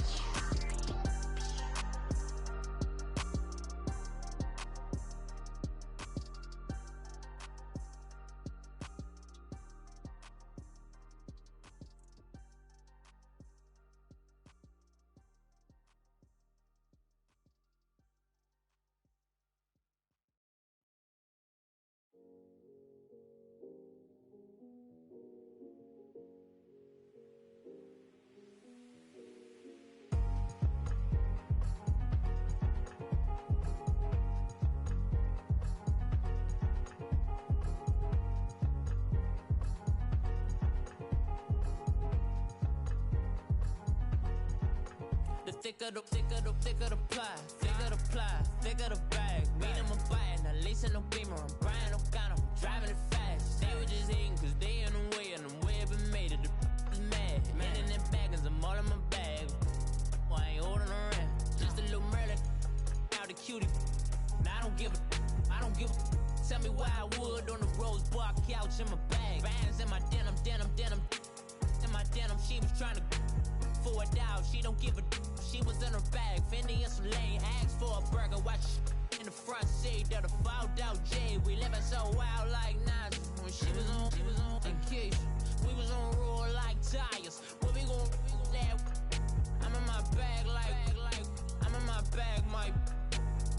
L: Thicker the pie, thicker the bag. Mean I'm a buyer, not leasing no beamer. I'm buying no counter, I'm driving it fast. They were just hating cause they in the way, and the way I've been made it, the is mad. Man in them baggins, I'm all in my bag. Well, I ain't holding around, just a little Merlin, out the cutie. Now I don't give a. Tell me why I would on the rose bar couch in my bag. Bands in my denim. In my denim, she was trying to for a doubt, she don't give a. She was in her bag, Fendi and some lane. Asked for a burger, watch in the front seat of the fouled out J. We living so wild like Nas. When she was on vacation, we was on roll like tires. Where we gon' that? I'm in my bag like I'm in my bag, Mike.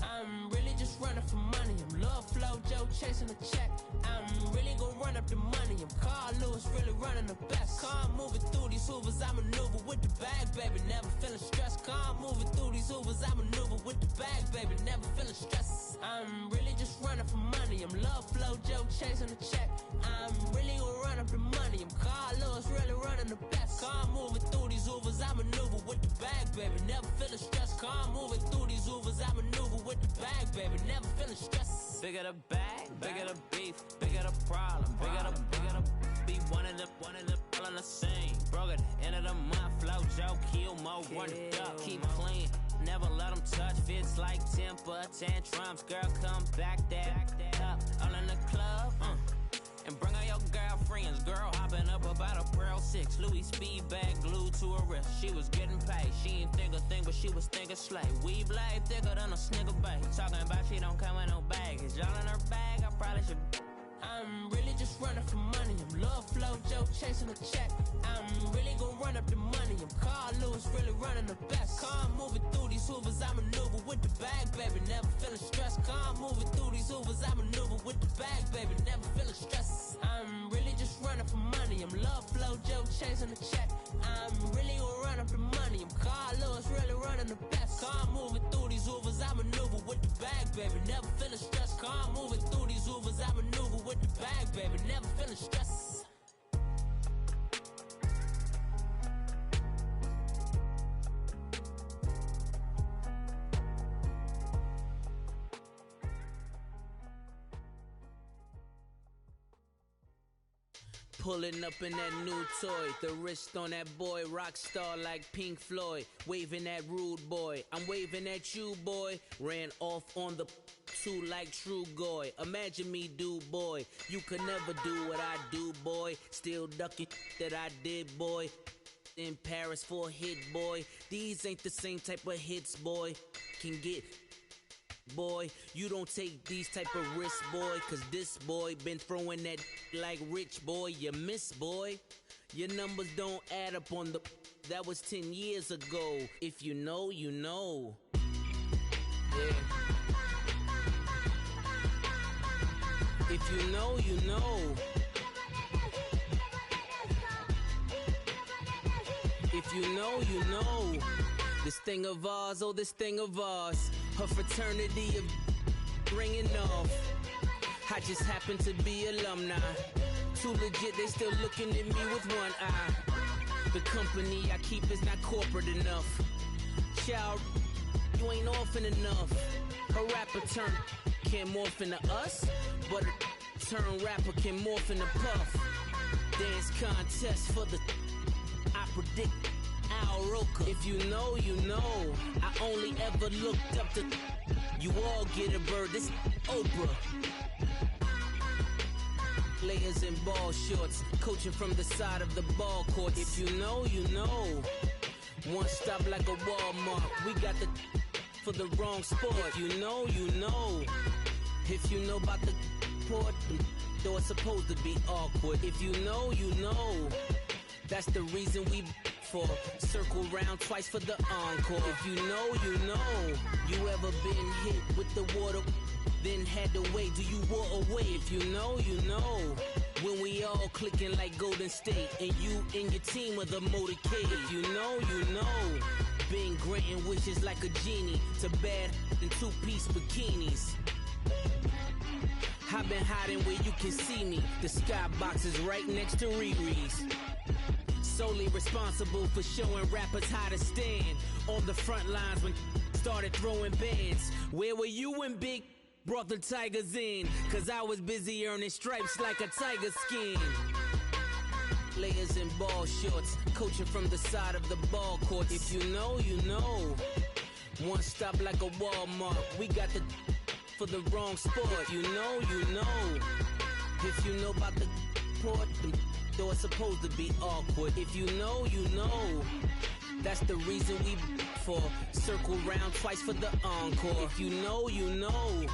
L: I'm really just running for money. I'm Love Flow Joe chasing the check. I'm really gon' run up the money. I'm Carl Lewis, really running the best. Car moving through these hoovers, I maneuver with the bag, baby. Never feeling stressed. Car moving through these hoovers, I maneuver with the bag, baby. Never feeling stressed. I'm really just running for money. I'm Love Flow Joe chasing the check. I'm really gon' run up the money. I'm Carl Lewis, really running the best. Car moving through these hoovers, I maneuver with the bag, baby. Never feeling stressed. Car moving through these hoovers, I maneuver with the bag, baby. Never feeling stressed.
M: Bigger the bag, bigger the beef, bigger the problem, bigger the be one of the all on the same. Broke at the end of the month, flow Joe, kill mo, run it up, keep clean, never let them touch. Fits like temper tantrums, girl come back that up, all in the club, and bring all your girlfriends. Girl hopping up about a Pearl 6, Louis speed bag glued to her wrist. She was getting paid, she ain't think a thing, but she was thinking slay. We blade thicker than a snigger bag. Talking about she don't come with no baggage. Y'all in her bag, I probably should.
L: I'm really just running for money. I'm Love Flow Joe chasing the check. I'm really gon' run up the money. I'm Carl Lewis, really running the best. Car moving through these hoovers, I maneuver with the bag, baby. Never feeling stressed. Car moving through these hoovers, I maneuver with the bag, baby. Never feeling stressed. I'm really just running for money. I'm Love Flow Joe chasing the check. I'm really gon' run up the money. I'm Carl Lewis, really running the best. Car moving through these hoovers, I maneuver with the bag, baby. Never feeling stressed. Car moving through these hoovers, I maneuver with the bag, baby. Never feeling stressed. Pulling up in that new toy, the wrist on that boy, rock star like Pink Floyd, waving at rude boy, I'm waving at you boy, ran off on the two like True Goy, imagine me do boy, you could never do what I do boy, still ducking that I did boy, in Paris for a hit boy, these ain't the same type of hits boy, can get boy, you don't take these type of risks, boy, cause this boy been throwing that like rich boy, you miss, boy. Your numbers don't add up on the, that was 10 years ago. If you know, you know. Yeah. If you know, you know. If you know, you know. This thing of ours, oh, this thing of ours. Her fraternity of ringing off. I just happen to be alumni. Too legit, they still looking at me with one eye. The company I keep is not corporate enough. Child, you ain't orphan enough. A rapper turn can't morph into us, but a turn rapper can morph into Puff. Dance contest for the, I predict Al Roker. If you know, you know. I only ever looked up to, you all get a bird, this Oprah. Players in ball shorts, coaching from the side of the ball court. If you know, you know. One stop like a Walmart, we got the for the wrong sport. If you know, you know. If you know about the port, though it's supposed to be awkward. If you know, you know. That's the reason we for circle round twice for the encore. If you know, you know. You ever been hit with the water, then had to wait? Do you walk away? If you know, you know. When we all clicking like Golden State, and you and your team of the motorcade. If you know, you know. Been granting wishes like a genie to bad in two-piece bikinis. I've been hiding where you can see me. The skybox is right next to Riri's. Solely responsible for showing rappers how to stand on the front lines when started throwing bands. Where were you when Big brought the Tigers in? Cause I was busy earning stripes like a tiger skin. Players in ball shorts, coaching from the side of the ball court. If you know, you know. One stop like a Walmart, we got the for the wrong sport. If you know, you know. If you know about the port, though it's supposed to be awkward. If you know, you know. That's the reason we for circle round twice for the encore. If you know, you know.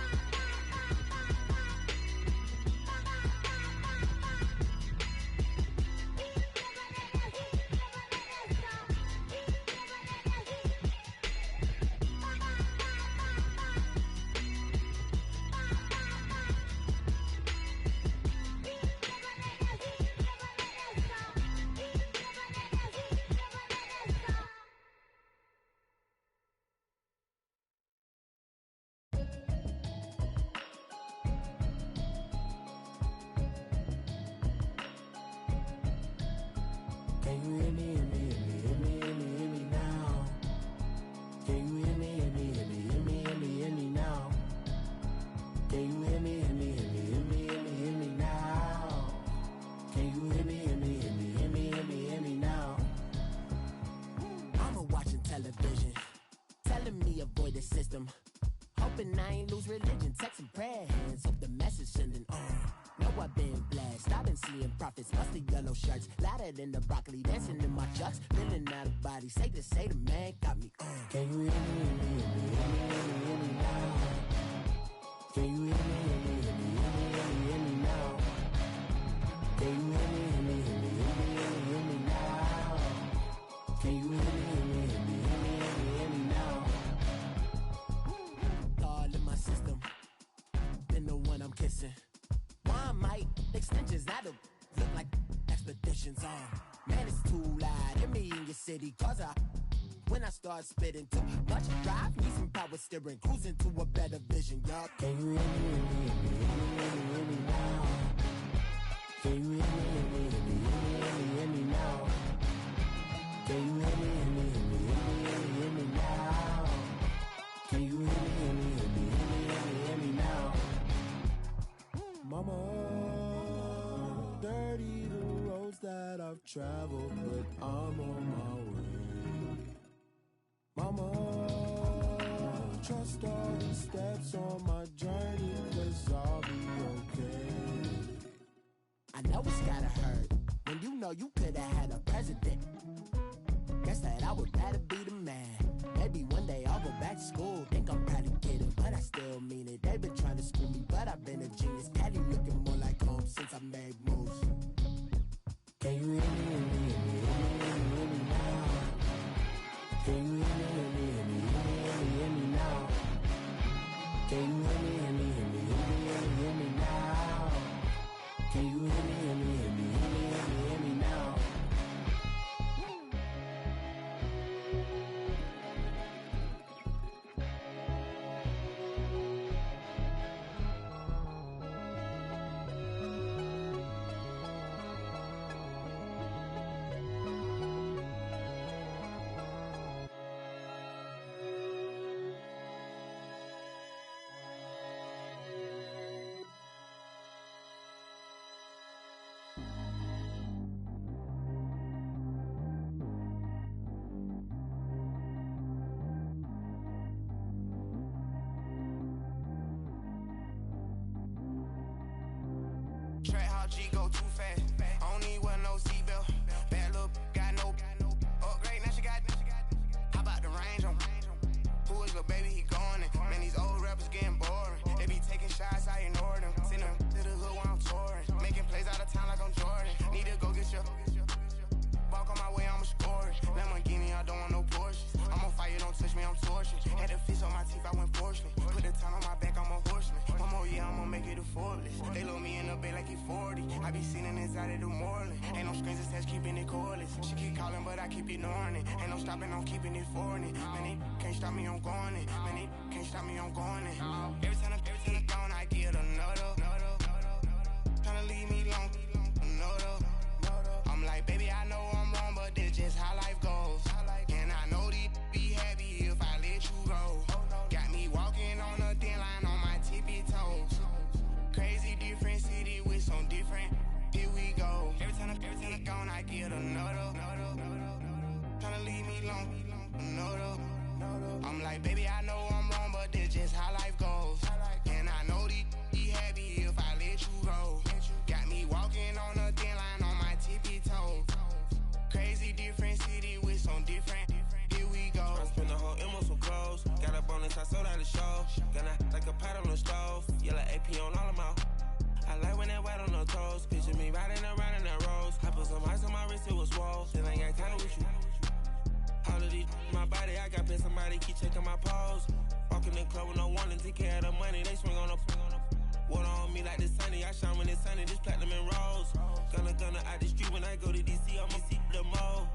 N: Hoping I ain't lose religion, texting prayer hands, hope the message sending on. Know I've been blessed, I've been seeing prophets, bust the yellow shirts, louder than the broccoli, dancing in my chucks, feeling out of body, say the man got me on. Can you hear me, hear me now? Can you hear me, hear me now? Can you hear me, hear me now? Can you hear me? Kissing. One might extensions that'll look like expeditions on. Man, it's too loud. Hear me in your city, cause when I start spitting too much drive, need some power steering, cruising to a better vision, y'all. Can you hear me now? Can you hear me now? Can you hear me now? Can you hear me now? Mama, dirty the
O: travel, but I'm on my way. Mama, trust all the steps on my journey, 'cause I'll be okay.
N: I know it's gotta hurt when you know you could've had a president. Guess that I would rather be the man. Maybe one day I'll go back to school. Think I'm probably kidding, but I still mean it. They've been trying to school me, but I've been a genius. Caddy looking more like home since I made moves. Can you hear me, hear me, hear me, hear me, hear me now? Can you hear me, hear me, hear me, hear me, hear me, hear me now? Can you hear me, hear me, hear me, hear me, hear me, hear me now? Can you hear me, hear me, hear me, hear me, hear me, hear me now?
P: Track how G go too fast. I don't need wear no seatbelt. Bad little got no upgrade. Now she got. How about the range on? Who is little baby? He going in. Man, these old rappers getting boring. They be taking shots, I ignore them. Send them to the hood while I'm touring. Making plays out of town like I'm Jordan. Need to go get your. Walk on my way, I'ma score it. Lamborghini, I don't want no Porsches. I'm on fire, don't touch me, I'm torching. Had the fish on my teeth, I went porcelain. Put the time on my back, I'm a horseman. One more year, I'ma make it effortless. They load me in the bay like he 40. I be seen inside of the Moreland. Ain't no strings attached, keeping it cordless. She keep calling, but I keep ignoring it. Ain't no stopping, I'm keeping it foreign it. Man, they can't stop me, I'm going it. Man, they can't stop me, I'm going it. Every time I'm gone, I get another. Tryna leave me long, another. I'm like, baby, I know I'm wrong, but this just how life goes. And I know these be happy if I let you go. Got me walking on a thin line on my tippy toes. Crazy different city with some different. Here we go. Every time I'm gone, I get another. Tryna leave me long, another. I'm like, baby, I know I'm wrong, but this just how life goes. And I know these be happy if I let you go. Got me walking on a thin line on my tippy toes. Crazy different city with some different. Here we go.
J: I spent the whole M on some clothes. Got a bonus, I sold out the show. Gonna like a pot on the stove. Yellow AP on all of my. I like when that white on the toes. Picture me riding around in that rose. I put some ice on my wrist, it was swole. Still ain't got time with you. All of these my body, I got paid somebody keep checking my pose. Walking in the club with no warning, take care of the money. They swing on the. Water on me like the sunny, I shine when it's sunny, this platinum and rose. Gonna out the street when I go to DC, I'ma see the mo.